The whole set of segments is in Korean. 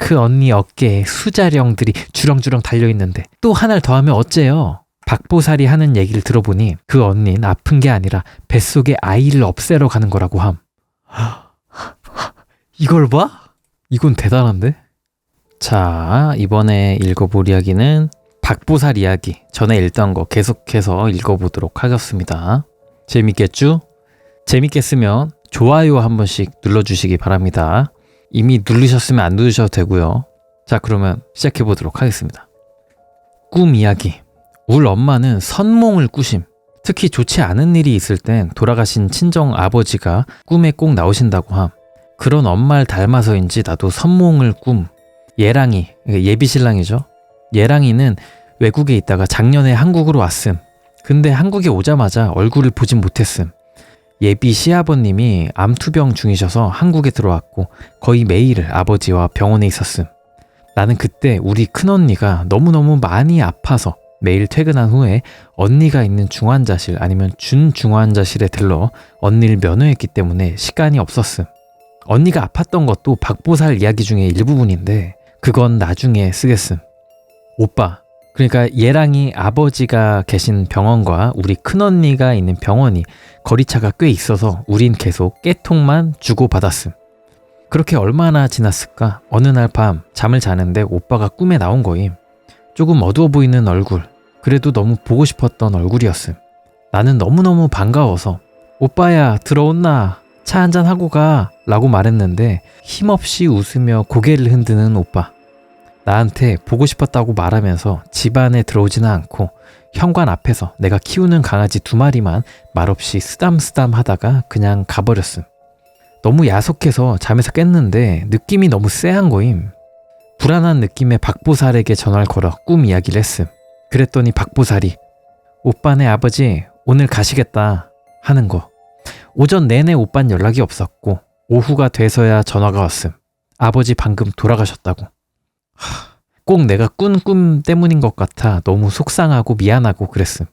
그 언니 어깨에 수자령들이 주렁주렁 달려있는데 또 하나를 더하면 어째요? 박보살이 하는 얘기를 들어보니 그 언니는 아픈 게 아니라 뱃속에 아이를 없애러 가는 거라고 함. 이걸 봐? 이건 대단한데? 자, 이번에 읽어볼 이야기는 박보살 이야기. 전에 읽던 거 계속해서 읽어보도록 하겠습니다. 재밌겠죠? 재밌겠으면 좋아요 한 번씩 눌러주시기 바랍니다. 이미 누르셨으면 안 누르셔도 되고요. 자, 그러면 시작해보도록 하겠습니다. 꿈 이야기. 울 엄마는 선몽을 꾸심. 특히 좋지 않은 일이 있을 땐 돌아가신 친정 아버지가 꿈에 꼭 나오신다고 함. 그런 엄마를 닮아서인지 나도 선몽을 꿈. 예랑이, 예비신랑이죠. 예랑이는 외국에 있다가 작년에 한국으로 왔음. 근데 한국에 오자마자 얼굴을 보진 못했음. 예비 시아버님이 암투병 중이셔서 한국에 들어왔고 거의 매일 아버지와 병원에 있었음. 나는 그때 우리 큰언니가 너무너무 많이 아파서 매일 퇴근한 후에 언니가 있는 중환자실 아니면 준중환자실에 들러 언니를 면회했기 때문에 시간이 없었음. 언니가 아팠던 것도 박보살 이야기 중에 일부분인데 그건 나중에 쓰겠음. 오빠, 그러니까 얘랑이 아버지가 계신 병원과 우리 큰언니가 있는 병원이 거리차가 꽤 있어서 우린 계속 깨통만 주고받았음. 그렇게 얼마나 지났을까? 어느 날 밤 잠을 자는데 오빠가 꿈에 나온 거임. 조금 어두워 보이는 얼굴, 그래도 너무 보고 싶었던 얼굴이었음. 나는 너무너무 반가워서 오빠야 들어온나? 차 한잔 하고 가 라고 말했는데 힘없이 웃으며 고개를 흔드는 오빠. 나한테 보고 싶었다고 말하면서 집 안에 들어오지는 않고 현관 앞에서 내가 키우는 강아지 2마리만 말없이 쓰담쓰담 하다가 그냥 가버렸음. 너무 야속해서 잠에서 깼는데 느낌이 너무 쎄한 거임. 불안한 느낌에 박보살에게 전화를 걸어 꿈 이야기를 했음. 그랬더니 박보살이 오빠네 아버지 오늘 가시겠다 하는 거. 오전 내내 오빤 연락이 없었고 오후가 돼서야 전화가 왔음. 아버지 방금 돌아가셨다고. 꼭 내가 꾼 꿈 때문인 것 같아 너무 속상하고 미안하고 그랬음.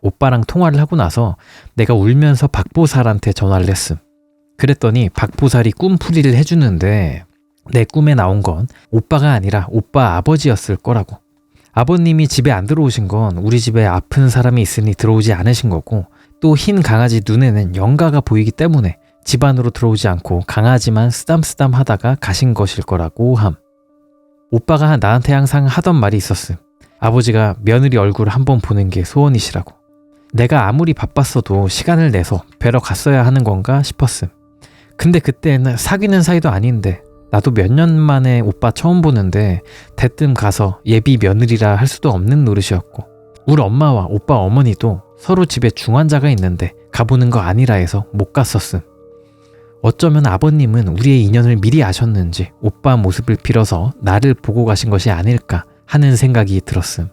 오빠랑 통화를 하고 나서 내가 울면서 박보살한테 전화를 했음. 그랬더니 박보살이 꿈풀이를 해주는데 내 꿈에 나온 건 오빠가 아니라 오빠 아버지였을 거라고. 아버님이 집에 안 들어오신 건 우리 집에 아픈 사람이 있으니 들어오지 않으신 거고 또 흰 강아지 눈에는 영가가 보이기 때문에 집 안으로 들어오지 않고 강아지만 쓰담쓰담 하다가 가신 것일 거라고 함. 오빠가 나한테 항상 하던 말이 있었음. 아버지가 며느리 얼굴 한번 보는 게 소원이시라고. 내가 아무리 바빴어도 시간을 내서 뵈러 갔어야 하는 건가 싶었음. 근데 그때는 사귀는 사이도 아닌데 나도 몇 년 만에 오빠 처음 보는데 대뜸 가서 예비 며느리라 할 수도 없는 노릇이었고 우리 엄마와 오빠 어머니도 서로 집에 중환자가 있는데 가보는 거 아니라 해서 못 갔었음. 어쩌면 아버님은 우리의 인연을 미리 아셨는지 오빠 모습을 빌어서 나를 보고 가신 것이 아닐까 하는 생각이 들었음.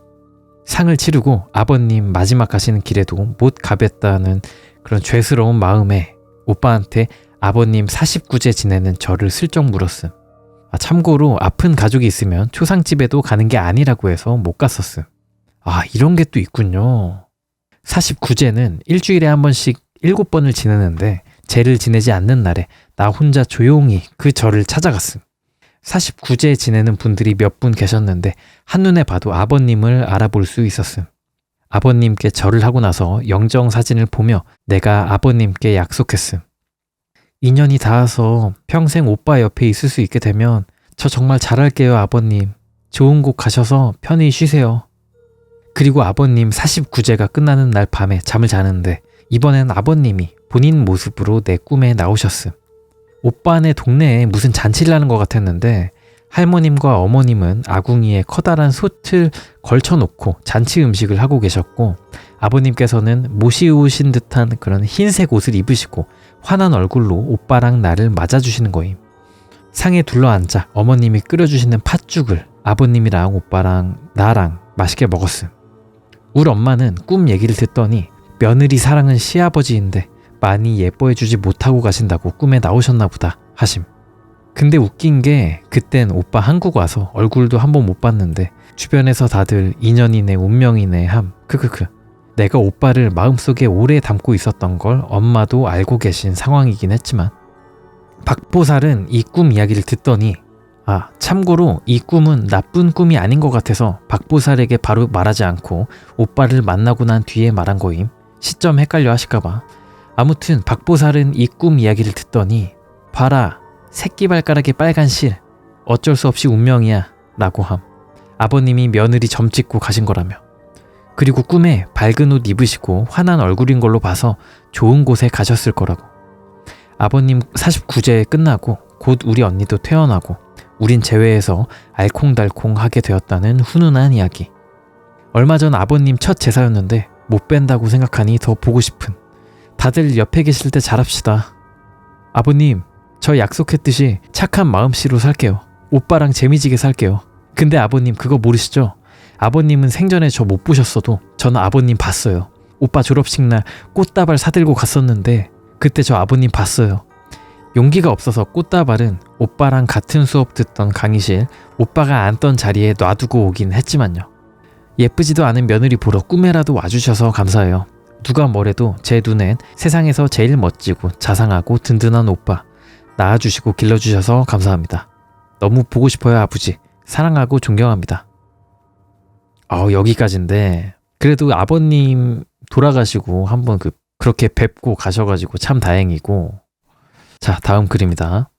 상을 치르고 아버님 마지막 가시는 길에도 못 가뵀다는 그런 죄스러운 마음에 오빠한테 아버님 49제 지내는 저를 슬쩍 물었음. 참고로 아픈 가족이 있으면 초상집에도 가는 게 아니라고 해서 못 갔었음. 이런 게 또 있군요. 49제는 일주일에 한 번씩 7번을 지내는데 제를 지내지 않는 날에 나 혼자 조용히 그 절을 찾아갔음. 49제 지내는 분들이 몇 분 계셨는데 한눈에 봐도 아버님을 알아볼 수 있었음. 아버님께 절을 하고 나서 영정사진을 보며 내가 아버님께 약속했음. 인연이 닿아서 평생 오빠 옆에 있을 수 있게 되면 저 정말 잘할게요 아버님. 좋은 곳 가셔서 편히 쉬세요. 그리고 아버님 49제가 끝나는 날 밤에 잠을 자는데 이번엔 아버님이 본인 모습으로 내 꿈에 나오셨음. 오빠네 동네에 무슨 잔치를 하는 것 같았는데 할머님과 어머님은 아궁이에 커다란 솥을 걸쳐놓고 잔치 음식을 하고 계셨고 아버님께서는 모시오신 듯한 그런 흰색 옷을 입으시고 환한 얼굴로 오빠랑 나를 맞아주시는 거임. 상에 둘러앉아 어머님이 끓여주시는 팥죽을 아버님이랑 오빠랑 나랑 맛있게 먹었음. 우리 엄마는 꿈 얘기를 듣더니 며느리 사랑은 시아버지인데 많이 예뻐해주지 못하고 가신다고 꿈에 나오셨나 보다 하심. 근데 웃긴 게 그땐 오빠 한국 와서 얼굴도 한번 못 봤는데 주변에서 다들 인연이네 운명이네 함. 크크크. 내가 오빠를 마음속에 오래 담고 있었던 걸 엄마도 알고 계신 상황이긴 했지만 박보살은 이 꿈 이야기를 듣더니 참고로 이 꿈은 나쁜 꿈이 아닌 것 같아서 박보살에게 바로 말하지 않고 오빠를 만나고 난 뒤에 말한 거임. 시점 헷갈려 하실까봐. 아무튼 박보살은 이 꿈 이야기를 듣더니 봐라, 새끼발가락에 빨간 실, 어쩔 수 없이 운명이야 라고 함. 아버님이 며느리 점 찍고 가신 거라며. 그리고 꿈에 밝은 옷 입으시고 환한 얼굴인 걸로 봐서 좋은 곳에 가셨을 거라고. 아버님 49제 끝나고 곧 우리 언니도 퇴원하고 우린 제외해서 알콩달콩하게 되었다는 훈훈한 이야기. 얼마 전 아버님 첫 제사였는데 못 뺀다고 생각하니 더 보고 싶은. 다들 옆에 계실 때 잘합시다. 아버님, 저 약속했듯이 착한 마음씨로 살게요. 오빠랑 재미지게 살게요. 근데 아버님 그거 모르시죠? 아버님은 생전에 저 못 보셨어도 저는 아버님 봤어요. 오빠 졸업식 날 꽃다발 사들고 갔었는데 그때 저 아버님 봤어요. 용기가 없어서 꽃다발은 오빠랑 같은 수업 듣던 강의실 오빠가 앉던 자리에 놔두고 오긴 했지만요. 예쁘지도 않은 며느리 보러 꿈에라도 와주셔서 감사해요. 누가 뭐래도 제 눈엔 세상에서 제일 멋지고 자상하고 든든한 오빠 낳아주시고 길러주셔서 감사합니다. 너무 보고 싶어요 아버지. 사랑하고 존경합니다. 여기까지인데 그래도 아버님 돌아가시고 한번 그렇게 뵙고 가셔가지고 참 다행이고. 자, 다음 글입니다.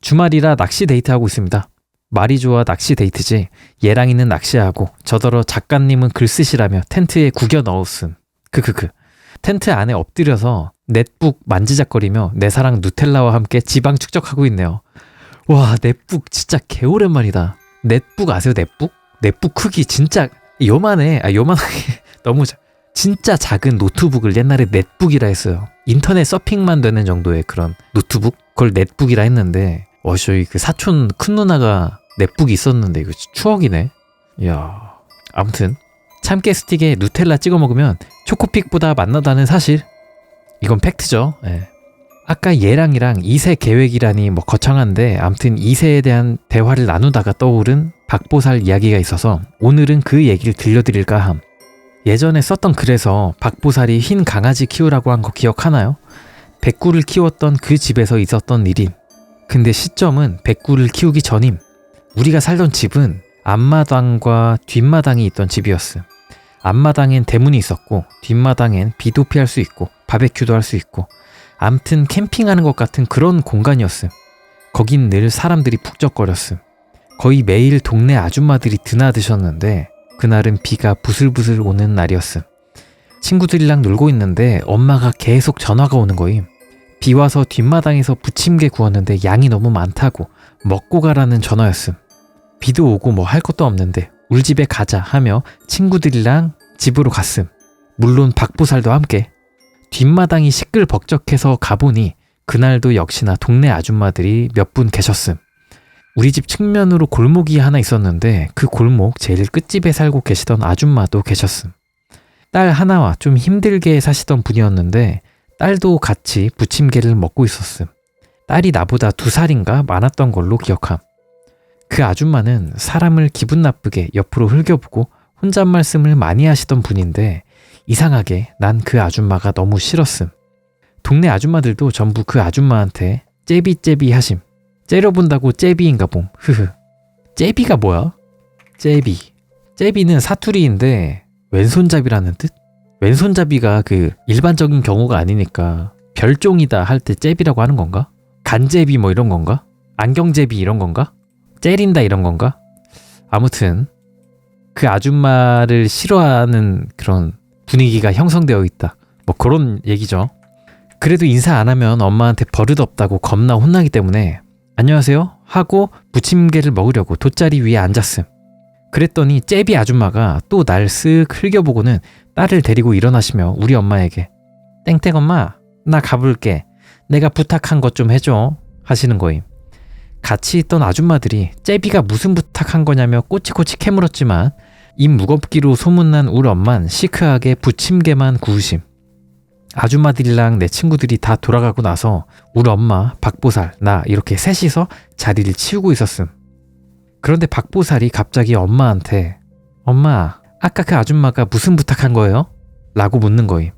주말이라 낚시 데이트하고 있습니다. 말이 좋아 낚시 데이트지. 얘랑이는 낚시하고 저더러 작가님은 글 쓰시라며 텐트에 구겨 넣었음. 텐트 안에 엎드려서 넷북 만지작거리며 내 사랑 누텔라와 함께 지방 축적하고 있네요. 와, 넷북 진짜 개오랜만이다. 넷북 아세요? 넷북? 넷북 크기 진짜 요만해. 요만하게 너무 진짜 작은 노트북을 옛날에 넷북이라 했어요. 인터넷 서핑만 되는 정도의 그런 노트북? 그걸 넷북이라 했는데 저희 그 사촌 큰 누나가 넷북이 있었는데 이거 추억이네. 이야. 아무튼 참깨 스틱에 누텔라 찍어 먹으면 초코픽보다 맛나다는 사실. 이건 팩트죠. 예. 아까 얘랑이랑 2세 계획이라니 거창한데 아무튼 2세에 대한 대화를 나누다가 떠오른 박보살 이야기가 있어서 오늘은 그 얘기를 들려드릴까 함. 예전에 썼던 글에서 박보살이 흰 강아지 키우라고 한 거 기억하나요? 백구를 키웠던 그 집에서 있었던 일임. 근데 시점은 백구를 키우기 전임. 우리가 살던 집은 앞마당과 뒷마당이 있던 집이었음. 앞마당엔 대문이 있었고 뒷마당엔 비도 피할 수 있고 바베큐도 할 수 있고 암튼 캠핑하는 것 같은 그런 공간이었음. 거긴 늘 사람들이 북적거렸음. 거의 매일 동네 아줌마들이 드나드셨는데 그날은 비가 부슬부슬 오는 날이었음. 친구들이랑 놀고 있는데 엄마가 계속 전화가 오는 거임. 비 와서 뒷마당에서 부침개 구웠는데 양이 너무 많다고 먹고 가라는 전화였음. 비도 오고 뭐 할 것도 없는데 울집에 가자 하며 친구들이랑 집으로 갔음. 물론 박보살도 함께. 뒷마당이 시끌벅적해서 가보니 그날도 역시나 동네 아줌마들이 몇 분 계셨음. 우리 집 측면으로 골목이 하나 있었는데 그 골목 제일 끝집에 살고 계시던 아줌마도 계셨음. 딸 하나와 좀 힘들게 사시던 분이었는데 딸도 같이 부침개를 먹고 있었음. 딸이 나보다 2살인가 많았던 걸로 기억함. 그 아줌마는 사람을 기분 나쁘게 옆으로 흘겨보고 혼잣말씀을 많이 하시던 분인데 이상하게 난 그 아줌마가 너무 싫었음. 동네 아줌마들도 전부 그 아줌마한테 째비째비 하심. 째려본다고 째비인가 봄. 째비가 뭐야? 째비는 사투리인데 왼손잡이라는 뜻? 왼손잡이가 그 일반적인 경우가 아니니까 별종이다 할 때 째비라고 하는 건가? 간제비 뭐 이런 건가? 안경제비 이런 건가? 째린다 이런 건가? 아무튼 그 아줌마를 싫어하는 그런 분위기가 형성되어 있다. 뭐 그런 얘기죠. 그래도 인사 안 하면 엄마한테 버릇없다고 겁나 혼나기 때문에 안녕하세요 하고 부침개를 먹으려고 돗자리 위에 앉았음. 그랬더니 째비 아줌마가 또 날 쓱 흘겨보고는 딸을 데리고 일어나시며 우리 엄마에게 땡땡 엄마 나 가볼게. 내가 부탁한 것 좀 해줘 하시는 거임. 같이 있던 아줌마들이 째비가 무슨 부탁한 거냐며 꼬치꼬치 캐물었지만 입 무겁기로 소문난 우리 엄만 시크하게 부침개만 구우심. 아줌마들이랑 내 친구들이 다 돌아가고 나서 우리 엄마, 박보살, 나 이렇게 셋이서 자리를 치우고 있었음. 그런데 박보살이 갑자기 엄마한테 엄마, 아까 그 아줌마가 무슨 부탁한 거예요? 라고 묻는 거임.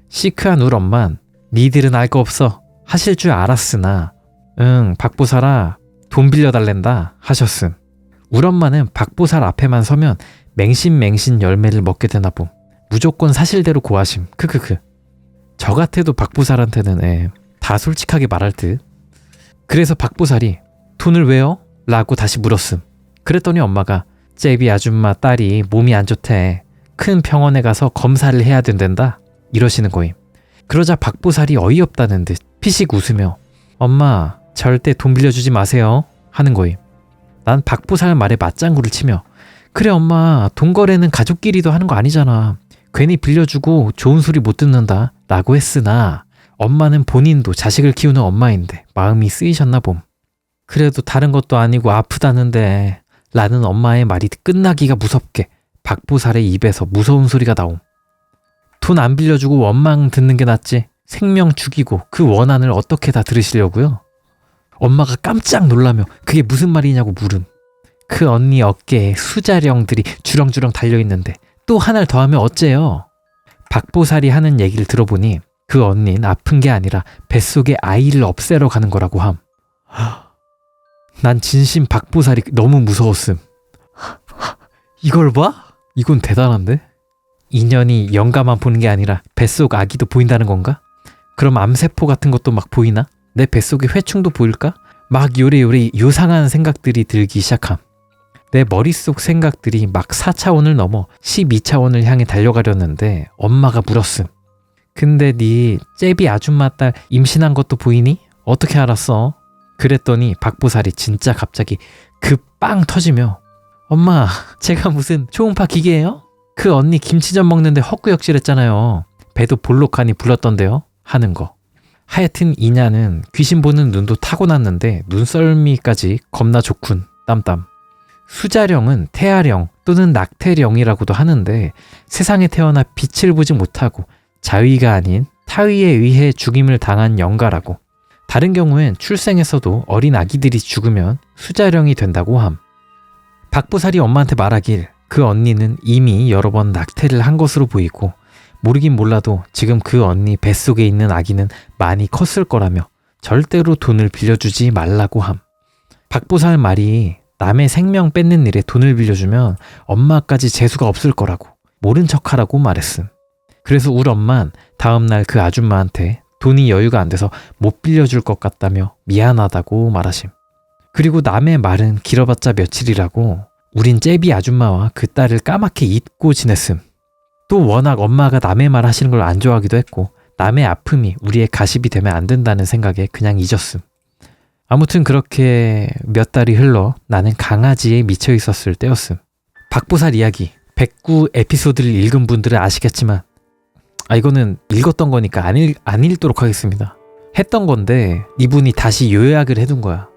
시크한 우리 엄만 니들은 알 거 없어. 하실 줄 알았으나 응, 박보살아 돈 빌려달랜다 하셨음. 우리 엄마는 박보살 앞에만 서면 맹신맹신 열매를 먹게 되나 봄. 무조건 사실대로 고하심. 크크크. 저 같아도 박보살한테는 다 솔직하게 말할 듯. 그래서 박보살이 돈을 왜요? 라고 다시 물었음. 그랬더니 엄마가 째비 아줌마 딸이 몸이 안 좋대. 큰 병원에 가서 검사를 해야 된단다. 이러시는 거임. 그러자 박보살이 어이없다는 듯 피식 웃으며 엄마 절대 돈 빌려주지 마세요 하는 거임. 난 박보살 말에 맞장구를 치며 그래 엄마 돈 거래는 가족끼리도 하는 거 아니잖아. 괜히 빌려주고 좋은 소리 못 듣는다 라고 했으나 엄마는 본인도 자식을 키우는 엄마인데 마음이 쓰이셨나 봄. 그래도 다른 것도 아니고 아프다는데 라는 엄마의 말이 끝나기가 무섭게 박보살의 입에서 무서운 소리가 나옴. 돈 안 빌려주고 원망 듣는 게 낫지. 생명 죽이고 그 원한을 어떻게 다 들으시려고요? 엄마가 깜짝 놀라며 그게 무슨 말이냐고 물음. 그 언니 어깨에 수자령들이 주렁주렁 달려있는데 또 하나를 더하면 어째요? 박보살이 하는 얘기를 들어보니 그 언니는 아픈 게 아니라 뱃속에 아이를 없애러 가는 거라고 함. 난 진심 박보살이 너무 무서웠음. 이걸 봐? 이건 대단한데? 인연이 영가만 보는 게 아니라 뱃속 아기도 보인다는 건가? 그럼 암세포 같은 것도 막 보이나? 내 뱃속에 회충도 보일까? 막 요래요래 요상한 생각들이 들기 시작함. 내 머릿속 생각들이 막 4차원을 넘어 12차원을 향해 달려가려는데 엄마가 물었음. 근데 네 째비 아줌마 딸 임신한 것도 보이니? 어떻게 알았어? 그랬더니 박보살이 진짜 갑자기 그 빵 터지며 엄마 제가 무슨 초음파 기계예요? 그 언니 김치전 먹는데 헛구역질했잖아요. 배도 볼록하니 불렀던데요? 하는 거. 하여튼 이냐는 귀신 보는 눈도 타고났는데 눈썰미까지 겁나 좋군. 땀땀. 수자령은 태아령 또는 낙태령이라고도 하는데 세상에 태어나 빛을 보지 못하고 자위가 아닌 타위에 의해 죽임을 당한 영가라고. 다른 경우엔 출생에서도 어린 아기들이 죽으면 수자령이 된다고 함. 박보살이 엄마한테 말하길 그 언니는 이미 여러 번 낙태를 한 것으로 보이고 모르긴 몰라도 지금 그 언니 뱃속에 있는 아기는 많이 컸을 거라며 절대로 돈을 빌려주지 말라고 함. 박보살 말이 남의 생명 뺏는 일에 돈을 빌려주면 엄마까지 재수가 없을 거라고 모른 척하라고 말했음. 그래서 우리 엄만 다음날 그 아줌마한테 돈이 여유가 안 돼서 못 빌려줄 것 같다며 미안하다고 말하심. 그리고 남의 말은 길어봤자 며칠이라고 우린 째비 아줌마와 그 딸을 까맣게 잊고 지냈음. 또 워낙 엄마가 남의 말 하시는 걸 안 좋아하기도 했고 남의 아픔이 우리의 가십이 되면 안 된다는 생각에 그냥 잊었음. 아무튼 그렇게 몇 달이 흘러 나는 강아지에 미쳐 있었을 때였음. 박보살 이야기 109 에피소드를 읽은 분들은 아시겠지만 이거는 읽었던 거니까 안 읽도록 하겠습니다. 했던 건데 이분이 다시 요약을 해둔 거야.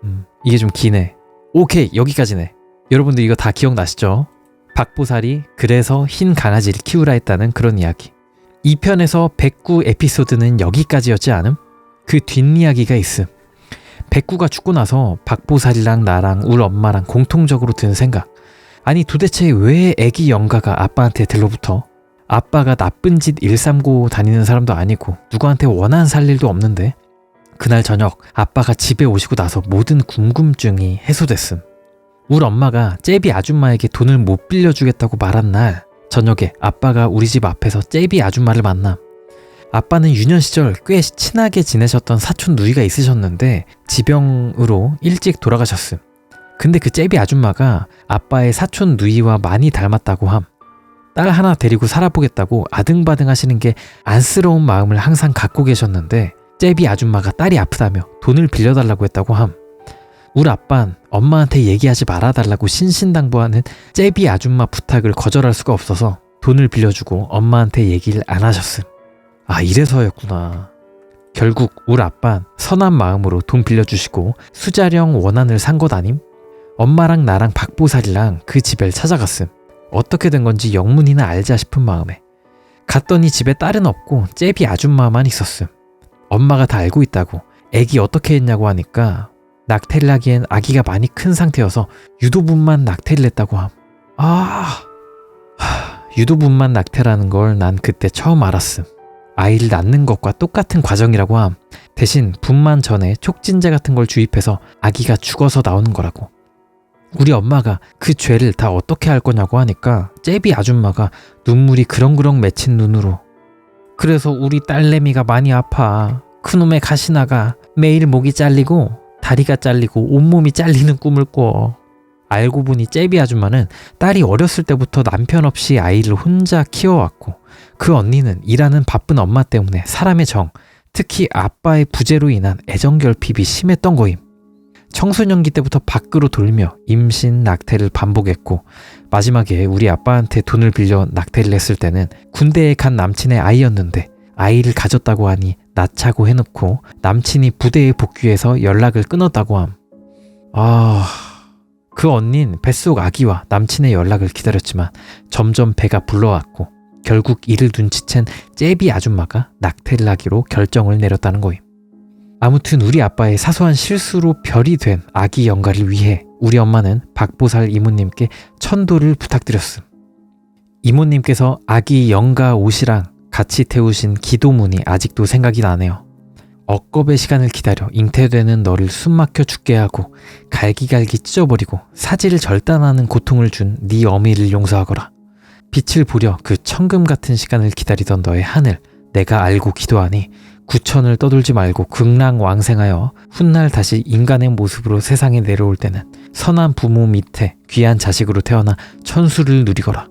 이게 좀 기네. 오케이 여기까지네. 여러분들 이거 다 기억나시죠? 박보살이 그래서 흰 강아지를 키우라 했다는 그런 이야기. 2편에서 109 에피소드는 여기까지였지 않음? 그 뒷이야기가 있음. 109가 죽고 나서 박보살이랑 나랑 울 엄마랑 공통적으로 든 생각. 아니 도대체 왜 애기 영가가 아빠한테 들러붙어? 아빠가 나쁜 짓 일삼고 다니는 사람도 아니고 누구한테 원한 살 일도 없는데. 그날 저녁 아빠가 집에 오시고 나서 모든 궁금증이 해소됐음. 우리 엄마가 째비 아줌마에게 돈을 못 빌려주겠다고 말한 날 저녁에 아빠가 우리 집 앞에서 째비 아줌마를 만남. 아빠는 유년 시절 꽤 친하게 지내셨던 사촌 누이가 있으셨는데 지병으로 일찍 돌아가셨음. 근데 그 째비 아줌마가 아빠의 사촌 누이와 많이 닮았다고 함. 딸 하나 데리고 살아보겠다고 아등바등 하시는 게 안쓰러운 마음을 항상 갖고 계셨는데 째비 아줌마가 딸이 아프다며 돈을 빌려달라고 했다고 함. 우리 아빤 엄마한테 얘기하지 말아달라고 신신당부하는 째비 아줌마 부탁을 거절할 수가 없어서 돈을 빌려주고 엄마한테 얘기를 안 하셨음. 이래서였구나. 결국 우리 아빤 선한 마음으로 돈 빌려주시고 수자령 원한을 산 것 아님? 엄마랑 나랑 박보살이랑 그 집을 찾아갔음. 어떻게 된 건지 영문이나 알자 싶은 마음에. 갔더니 집에 딸은 없고 째비 아줌마만 있었음. 엄마가 다 알고 있다고 애기 어떻게 했냐고 하니까 낙태를 하기엔 아기가 많이 큰 상태여서 유도분만 낙태를 했다고 함. 유도분만 낙태라는 걸 난 그때 처음 알았음. 아이를 낳는 것과 똑같은 과정이라고 함. 대신 분만 전에 촉진제 같은 걸 주입해서 아기가 죽어서 나오는 거라고. 우리 엄마가 그 죄를 다 어떻게 할 거냐고 하니까 째비 아줌마가 눈물이 그렁그렁 맺힌 눈으로 그래서 우리 딸내미가 많이 아파. 그놈의 가시나가 매일 목이 잘리고 다리가 잘리고 온몸이 잘리는 꿈을 꿔. 알고 보니 째비 아줌마는 딸이 어렸을 때부터 남편 없이 아이를 혼자 키워왔고 그 언니는 일하는 바쁜 엄마 때문에 사람의 정, 특히 아빠의 부재로 인한 애정결핍이 심했던 거임. 청소년기 때부터 밖으로 돌며 임신, 낙태를 반복했고 마지막에 우리 아빠한테 돈을 빌려 낙태를 했을 때는 군대에 간 남친의 아이였는데 아이를 가졌다고 하니 낳자고 해놓고 남친이 부대에 복귀해서 연락을 끊었다고 함. 그 언닌 뱃속 아기와 남친의 연락을 기다렸지만 점점 배가 불러왔고 결국 이를 눈치챈 째비 아줌마가 낙태를 하기로 결정을 내렸다는 거임. 아무튼 우리 아빠의 사소한 실수로 별이 된 아기 영가를 위해 우리 엄마는 박보살 이모님께 천도를 부탁드렸음. 이모님께서 아기 영가 옷이랑 같이 태우신 기도문이 아직도 생각이 나네요. 억겁의 시간을 기다려 잉태되는 너를 숨막혀 죽게 하고 갈기갈기 찢어버리고 사지를 절단하는 고통을 준 네 어미를 용서하거라. 빛을 보려 그 천금 같은 시간을 기다리던 너의 하늘 내가 알고 기도하니 구천을 떠돌지 말고 극락왕생하여 훗날 다시 인간의 모습으로 세상에 내려올 때는 선한 부모 밑에 귀한 자식으로 태어나 천수를 누리거라.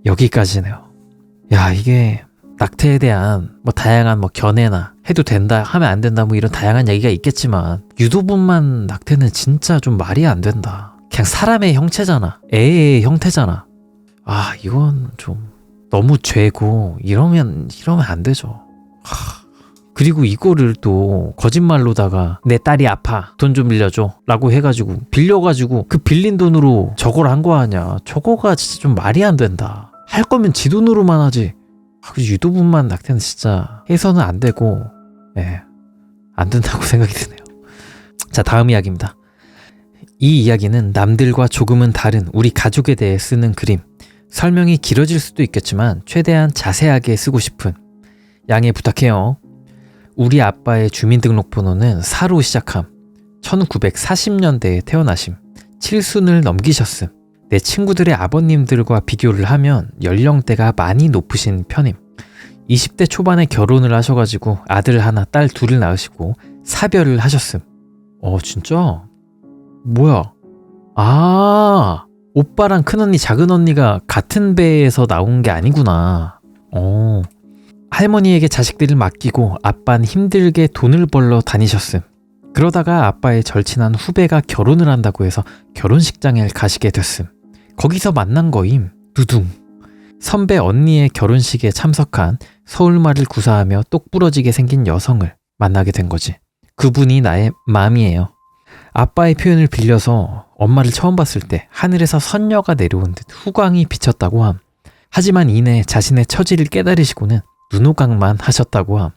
여기까지네요. 야, 이게 낙태에 대한 다양한 견해나 해도 된다 하면 안 된다 이런 다양한 얘기가 있겠지만 유도분만 낙태는 진짜 좀 말이 안 된다. 그냥 사람의 형체잖아. 애의 형태잖아. 이건 좀 너무 죄고 이러면 안 되죠. 그리고 이거를 또 거짓말로다가 내 딸이 아파 돈 좀 빌려줘 라고 해가지고 빌려가지고 그 빌린 돈으로 저걸 한 거 아니야. 저거가 진짜 좀 말이 안 된다. 할 거면 지 돈으로만 하지. 유도분만 낙태는 진짜 해서는 안 되고 안 된다고 생각이 드네요. 자, 다음 이야기입니다. 이 이야기는 남들과 조금은 다른 우리 가족에 대해 쓰는 그림. 설명이 길어질 수도 있겠지만 최대한 자세하게 쓰고 싶은 양해 부탁해요. 우리 아빠의 주민등록번호는 4로 시작함. 1940년대에 태어나심. 7순을 넘기셨음. 내 친구들의 아버님들과 비교를 하면 연령대가 많이 높으신 편임. 20대 초반에 결혼을 하셔가지고 아들 하나 딸 둘을 낳으시고 사별을 하셨음. 진짜? 뭐야? 오빠랑 큰언니 작은언니가 같은 배에서 나온 게 아니구나. 할머니에게 자식들을 맡기고 아빠는 힘들게 돈을 벌러 다니셨음. 그러다가 아빠의 절친한 후배가 결혼을 한다고 해서 결혼식장에 가시게 됐음. 거기서 만난 거임. 두둥. 선배 언니의 결혼식에 참석한 서울말을 구사하며 똑부러지게 생긴 여성을 만나게 된 거지. 그분이 나의 맘이에요. 아빠의 표현을 빌려서 엄마를 처음 봤을 때 하늘에서 선녀가 내려온 듯 후광이 비쳤다고 함. 하지만 이내 자신의 처지를 깨달으시고는 눈호강만 하셨다고 함.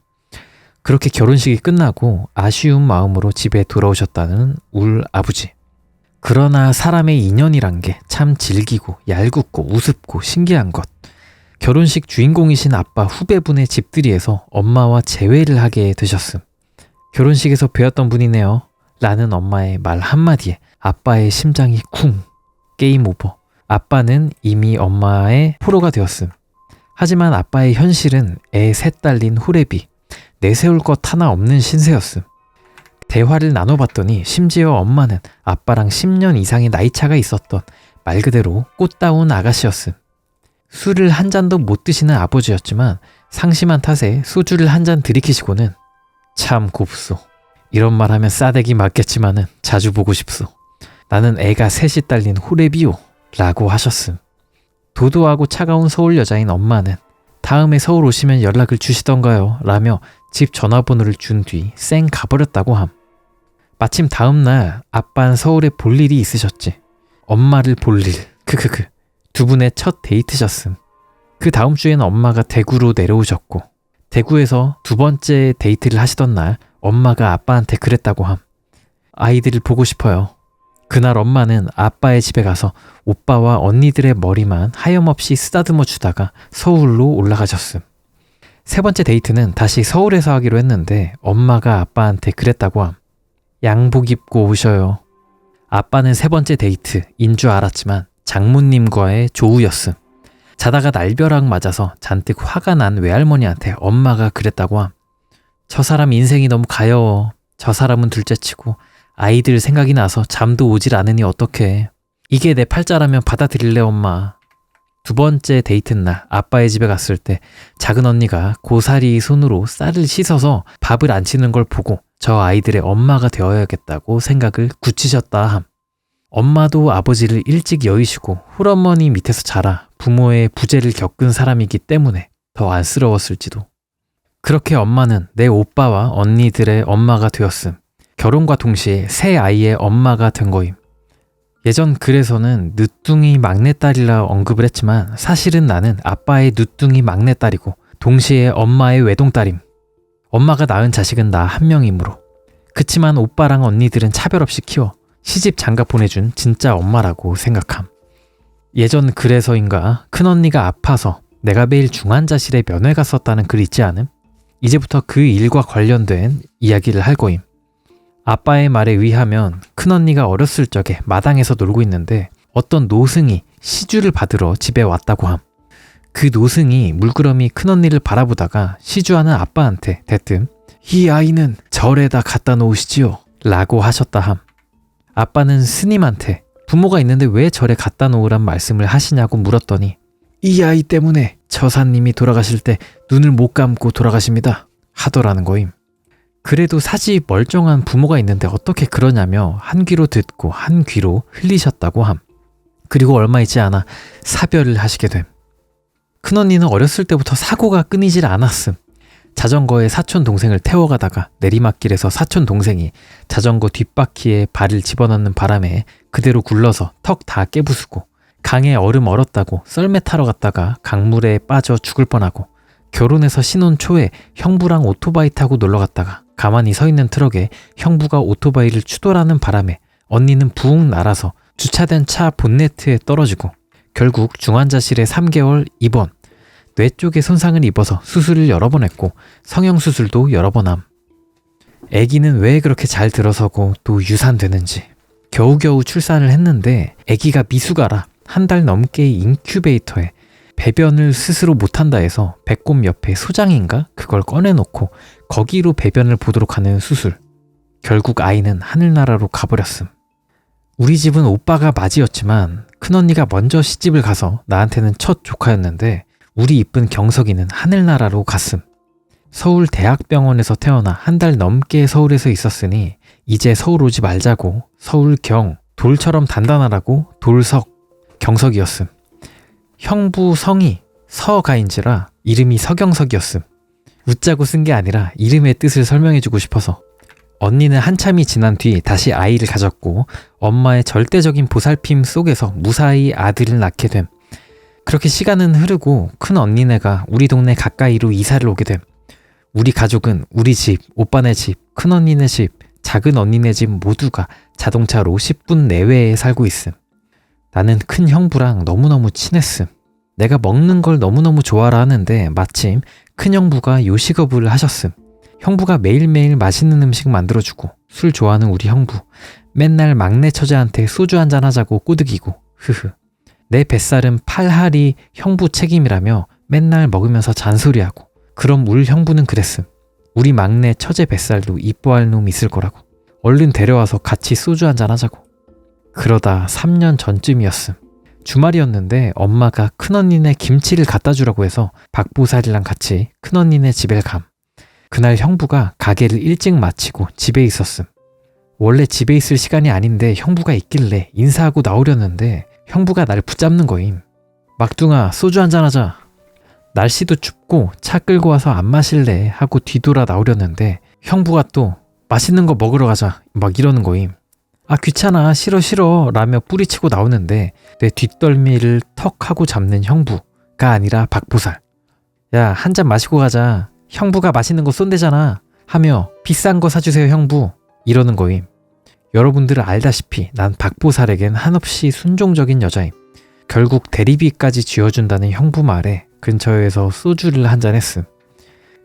그렇게 결혼식이 끝나고 아쉬운 마음으로 집에 돌아오셨다는 울 아버지. 그러나 사람의 인연이란 게 참 질기고 얄궂고 우습고 신기한 것. 결혼식 주인공이신 아빠 후배분의 집들이에서 엄마와 재회를 하게 되셨음. 결혼식에서 뵈었던 분이네요. 라는 엄마의 말 한마디에 아빠의 심장이 쿵. 게임 오버. 아빠는 이미 엄마의 포로가 되었음. 하지만 아빠의 현실은 애 셋 딸린 호래비. 내세울 것 하나 없는 신세였음. 대화를 나눠봤더니 심지어 엄마는 아빠랑 10년 이상의 나이차가 있었던 말 그대로 꽃다운 아가씨였음. 술을 한 잔도 못 드시는 아버지였지만 상심한 탓에 소주를 한 잔 들이키시고는 참 곱소. 이런 말 하면 싸대기 맞겠지만은 자주 보고 싶소. 나는 애가 셋이 딸린 호래비요. 라고 하셨음. 도도하고 차가운 서울 여자인 엄마는 다음에 서울 오시면 연락을 주시던가요? 라며 집 전화번호를 준 뒤 쌩 가버렸다고 함. 마침 다음날 아빠는 서울에 볼 일이 있으셨지. 엄마를 볼 일. 크크크. 두 분의 첫 데이트셨음. 그 다음 주에는 엄마가 대구로 내려오셨고 대구에서 두 번째 데이트를 하시던 날 엄마가 아빠한테 그랬다고 함. 아이들을 보고 싶어요. 그날 엄마는 아빠의 집에 가서 오빠와 언니들의 머리만 하염없이 쓰다듬어 주다가 서울로 올라가셨음. 세 번째 데이트는 다시 서울에서 하기로 했는데 엄마가 아빠한테 그랬다고 함. 양복 입고 오셔요. 아빠는 세 번째 데이트인 줄 알았지만 장모님과의 조우였음. 자다가 날벼락 맞아서 잔뜩 화가 난 외할머니한테 엄마가 그랬다고 함. 저 사람 인생이 너무 가여워. 저 사람은 둘째치고 아이들 생각이 나서 잠도 오질 않으니 어떡해. 이게 내 팔자라면 받아들일래 엄마. 두 번째 데이트 날 아빠의 집에 갔을 때 작은 언니가 고사리 손으로 쌀을 씻어서 밥을 안 치는 걸 보고 저 아이들의 엄마가 되어야겠다고 생각을 굳히셨다 함. 엄마도 아버지를 일찍 여의시고 홀어머니 밑에서 자라 부모의 부재를 겪은 사람이기 때문에 더 안쓰러웠을지도. 그렇게 엄마는 내 오빠와 언니들의 엄마가 되었음. 결혼과 동시에 새 아이의 엄마가 된 거임. 예전 글에서는 늦둥이 막내딸이라 언급을 했지만 사실은 나는 아빠의 늦둥이 막내딸이고 동시에 엄마의 외동딸임. 엄마가 낳은 자식은 나 한 명이므로. 그치만 오빠랑 언니들은 차별 없이 키워 시집 장가 보내준 진짜 엄마라고 생각함. 예전 글에서인가 큰언니가 아파서 내가 매일 중환자실에 면회 갔었다는 글 있지 않음? 이제부터 그 일과 관련된 이야기를 할 거임. 아빠의 말에 의하면 큰언니가 어렸을 적에 마당에서 놀고 있는데 어떤 노승이 시주를 받으러 집에 왔다고 함. 그 노승이 물끄러미 큰언니를 바라보다가 시주하는 아빠한테 대뜸 이 아이는 절에다 갖다 놓으시지요 라고 하셨다 함. 아빠는 스님한테 부모가 있는데 왜 절에 갖다 놓으란 말씀을 하시냐고 물었더니 이 아이 때문에 처사님이 돌아가실 때 눈을 못 감고 돌아가십니다 하더라는 거임. 그래도 사지 멀쩡한 부모가 있는데 어떻게 그러냐며 한 귀로 듣고 한 귀로 흘리셨다고 함. 그리고 얼마 있지 않아 사별을 하시게 됨. 큰언니는 어렸을 때부터 사고가 끊이질 않았음. 자전거에 사촌 동생을 태워가다가 내리막길에서 사촌 동생이 자전거 뒷바퀴에 발을 집어넣는 바람에 그대로 굴러서 턱 다 깨부수고 강에 얼음 얼었다고 썰매 타러 갔다가 강물에 빠져 죽을 뻔하고 결혼해서 신혼 초에 형부랑 오토바이 타고 놀러 갔다가 가만히 서 있는 트럭에 형부가 오토바이를 추돌하는 바람에 언니는 부웅 날아서 주차된 차 본네트에 떨어지고 결국 중환자실에 3개월 입원, 뇌 쪽에 손상을 입어서 수술을 여러 번 했고 성형수술도 여러 번 함. 아기는 왜 그렇게 잘 들어서고 또 유산되는지. 겨우겨우 출산을 했는데 아기가 미숙아라 한 달 넘게 인큐베이터에 배변을 스스로 못한다 해서 배꼽 옆에 소장인가 그걸 꺼내놓고 거기로 배변을 보도록 하는 수술. 결국 아이는 하늘나라로 가버렸음. 우리 집은 오빠가 맞이였지만 큰언니가 먼저 시집을 가서 나한테는 첫 조카였는데 우리 이쁜 경석이는 하늘나라로 갔음. 서울대학병원에서 태어나 한 달 넘게 서울에서 있었으니 이제 서울 오지 말자고 서울경, 돌처럼 단단하라고 돌석, 경석이었음. 형부 성이 서가인지라 이름이 서경석이었음. 웃자고 쓴 게 아니라 이름의 뜻을 설명해주고 싶어서. 언니는 한참이 지난 뒤 다시 아이를 가졌고 엄마의 절대적인 보살핌 속에서 무사히 아들을 낳게 됨. 그렇게 시간은 흐르고 큰 언니네가 우리 동네 가까이로 이사를 오게 됨. 우리 가족은 우리 집, 오빠네 집, 큰 언니네 집, 작은 언니네 집 모두가 자동차로 10분 내외에 살고 있음. 나는 큰 형부랑 너무너무 친했음. 내가 먹는 걸 너무너무 좋아라 하는데 마침 큰 형부가 요식업을 하셨음. 형부가 매일매일 맛있는 음식 만들어주고 술 좋아하는 우리 형부. 맨날 막내 처제한테 소주 한잔 하자고 꼬드기고 흐흐. 내 뱃살은 팔할이 형부 책임이라며 맨날 먹으면서 잔소리하고. 그럼 울 형부는 그랬음. 우리 막내 처제 뱃살도 이뻐할 놈 있을 거라고. 얼른 데려와서 같이 소주 한잔 하자고. 그러다 3년 전쯤이었음. 주말이었는데 엄마가 큰언니네 김치를 갖다 주라고 해서 박보살이랑 같이 큰언니네 집에 감. 그날 형부가 가게를 일찍 마치고 집에 있었음. 원래 집에 있을 시간이 아닌데 형부가 있길래 인사하고 나오려는데 형부가 날 붙잡는 거임. 막둥아 소주 한잔 하자. 날씨도 춥고 차 끌고 와서 안 마실래 하고 뒤돌아 나오려는데 형부가 또 맛있는 거 먹으러 가자 막 이러는 거임. 아 귀찮아 싫어 라며 뿌리치고 나오는데 내 뒷덜미를 턱 하고 잡는 형부가 아니라 박보살. 야 한 잔 마시고 가자. 형부가 맛있는 거 쏜대잖아 하며 비싼 거 사주세요 형부 이러는 거임. 여러분들은 알다시피 난 박보살에겐 한없이 순종적인 여자임. 결국 대리비까지 쥐어준다는 형부 말에 근처에서 소주를 한잔 했음.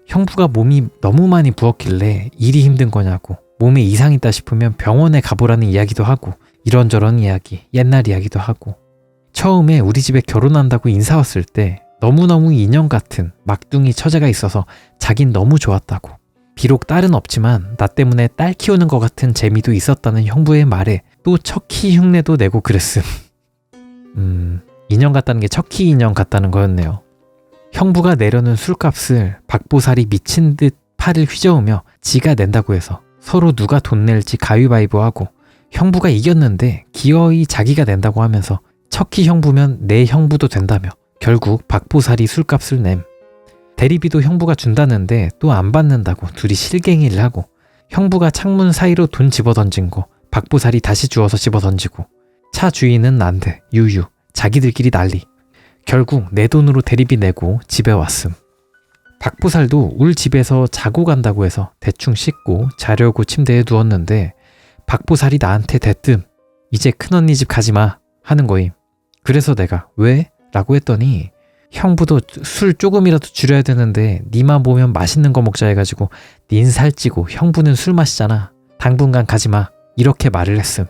형부가 몸이 너무 많이 부었길래 일이 힘든 거냐고, 몸에 이상 있다 싶으면 병원에 가보라는 이야기도 하고, 이런저런 이야기, 옛날 이야기도 하고. 처음에 우리 집에 결혼한다고 인사 왔을 때 너무너무 인형 같은 막둥이 처제가 있어서 자긴 너무 좋았다고. 비록 딸은 없지만 나 때문에 딸 키우는 것 같은 재미도 있었다는 형부의 말에 또 척키 흉내도 내고 그랬음. 인형 같다는 게 척키 인형 같다는 거였네요. 형부가 내려는 술값을 박보살이 미친 듯 팔을 휘저으며 지가 낸다고 해서 서로 누가 돈 낼지 가위바위보하고, 형부가 이겼는데 기어이 자기가 낸다고 하면서 척키 형부면 내 형부도 된다며 결국 박보살이 술값을 냄. 대리비도 형부가 준다는데 또 안 받는다고 둘이 실갱이를 하고, 형부가 창문 사이로 돈 집어던진 거 박보살이 다시 주워서 집어던지고, 차 주인은 안 돼, 유유, 자기들끼리 난리. 결국 내 돈으로 대리비 내고 집에 왔음. 박보살도 울 집에서 자고 간다고 해서 대충 씻고 자려고 침대에 누웠는데 박보살이 나한테 대뜸 이제 큰언니 집 가지마 하는 거임. 그래서 내가 왜? 라고 했더니 형부도 술 조금이라도 줄여야 되는데 니만 보면 맛있는 거 먹자 해가지고 닌 살찌고 형부는 술 마시잖아. 당분간 가지마. 이렇게 말을 했음.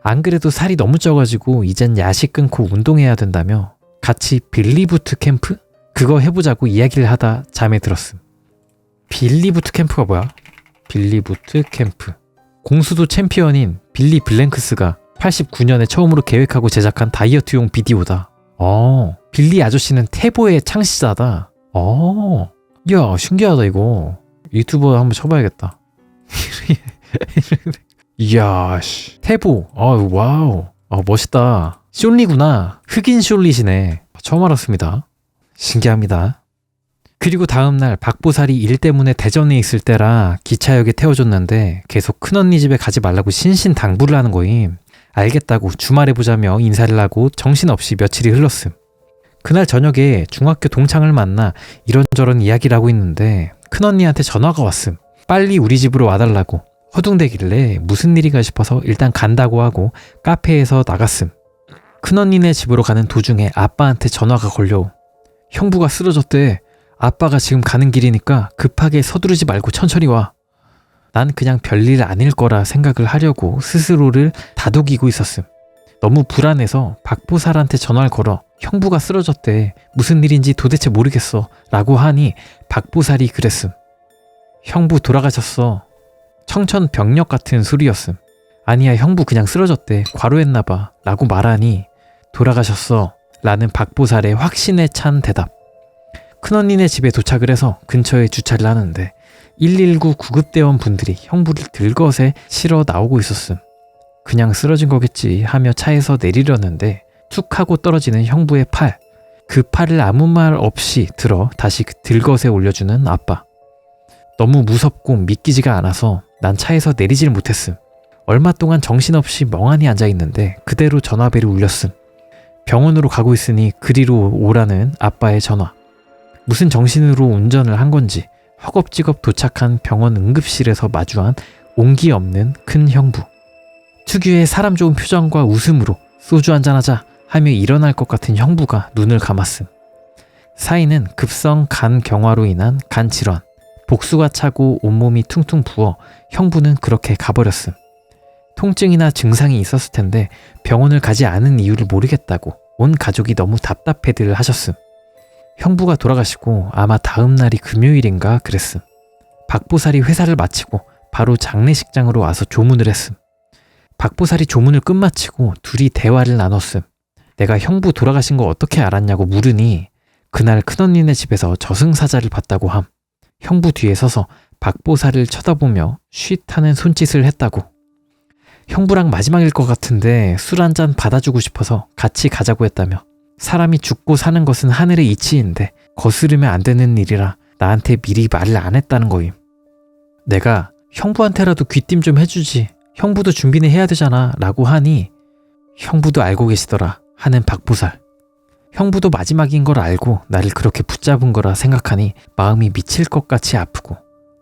안 그래도 살이 너무 쪄가지고 이젠 야식 끊고 운동해야 된다며 같이 빌리부트 캠프? 그거 해보자고 이야기를 하다 잠에 들었음. 빌리부트 캠프가 뭐야? 빌리부트 캠프. 공수도 챔피언인 빌리 블랭크스가 89년에 처음으로 계획하고 제작한 다이어트용 비디오다. 빌리 아저씨는 태보의 창시자다. 야, 신기하다 이거. 유튜버 한번 쳐봐야겠다. 이야, 씨. 태보. 와우. 멋있다. 숄리구나. 흑인 숄리시네. 처음 알았습니다. 신기합니다. 그리고 다음날 박보살이 일 때문에 대전에 있을 때라 기차역에 태워줬는데 계속 큰언니 집에 가지 말라고 신신당부를 하는 거임. 알겠다고 주말에 보자며 인사를 하고 정신없이 며칠이 흘렀음. 그날 저녁에 중학교 동창을 만나 이런저런 이야기를 하고 있는데 큰언니한테 전화가 왔음. 빨리 우리 집으로 와달라고. 허둥대길래 무슨 일인가 싶어서 일단 간다고 하고 카페에서 나갔음. 큰언니네 집으로 가는 도중에 아빠한테 전화가 걸려. 형부가 쓰러졌대. 아빠가 지금 가는 길이니까 급하게 서두르지 말고 천천히 와. 난 그냥 별일 아닐 거라 생각을 하려고 스스로를 다독이고 있었음. 너무 불안해서 박보살한테 전화를 걸어 형부가 쓰러졌대. 무슨 일인지 도대체 모르겠어. 라고 하니 박보살이 그랬음. 형부 돌아가셨어. 청천벽력 같은 소리였음. 아니야, 형부 그냥 쓰러졌대. 과로했나봐. 라고 말하니 돌아가셨어. 라는 박보살의 확신에 찬 대답. 큰언니네 집에 도착을 해서 근처에 주차를 하는데 119 구급대원 분들이 형부를 들것에 실어 나오고 있었음. 그냥 쓰러진 거겠지 하며 차에서 내리려는데 툭 하고 떨어지는 형부의 팔. 그 팔을 아무 말 없이 들어 다시 들것에 올려주는 아빠. 너무 무섭고 믿기지가 않아서 난 차에서 내리질 못했음. 얼마 동안 정신없이 멍하니 앉아있는데 그대로 전화벨이 울렸음. 병원으로 가고 있으니 그리로 오라는 아빠의 전화. 무슨 정신으로 운전을 한 건지 허겁지겁 도착한 병원 응급실에서 마주한 온기 없는 큰 형부. 특유의 사람 좋은 표정과 웃음으로 소주 한잔하자 하며 일어날 것 같은 형부가 눈을 감았음. 사인은 급성 간 경화로 인한 간 질환. 복수가 차고 온몸이 퉁퉁 부어 형부는 그렇게 가버렸음. 통증이나 증상이 있었을 텐데 병원을 가지 않은 이유를 모르겠다고 온 가족이 너무 답답해들 하셨음. 형부가 돌아가시고 아마 다음 날이 금요일인가 그랬음. 박보살이 회사를 마치고 바로 장례식장으로 와서 조문을 했음. 박보살이 조문을 끝마치고 둘이 대화를 나눴음. 내가 형부 돌아가신 거 어떻게 알았냐고 물으니 그날 큰언니네 집에서 저승사자를 봤다고 함. 형부 뒤에 서서 박보살을 쳐다보며 쉿하는 손짓을 했다고. 형부랑 마지막일 것 같은데 술 한잔 받아주고 싶어서 같이 가자고 했다며. 사람이 죽고 사는 것은 하늘의 이치인데 거스르면 안 되는 일이라 나한테 미리 말을 안 했다는 거임. 내가 형부한테라도 귀띔 좀 해주지. 형부도 준비는 해야 되잖아 라고 하니 형부도 알고 계시더라 하는 박보살. 형부도 마지막인 걸 알고 나를 그렇게 붙잡은 거라 생각하니 마음이 미칠 것 같이 아프고,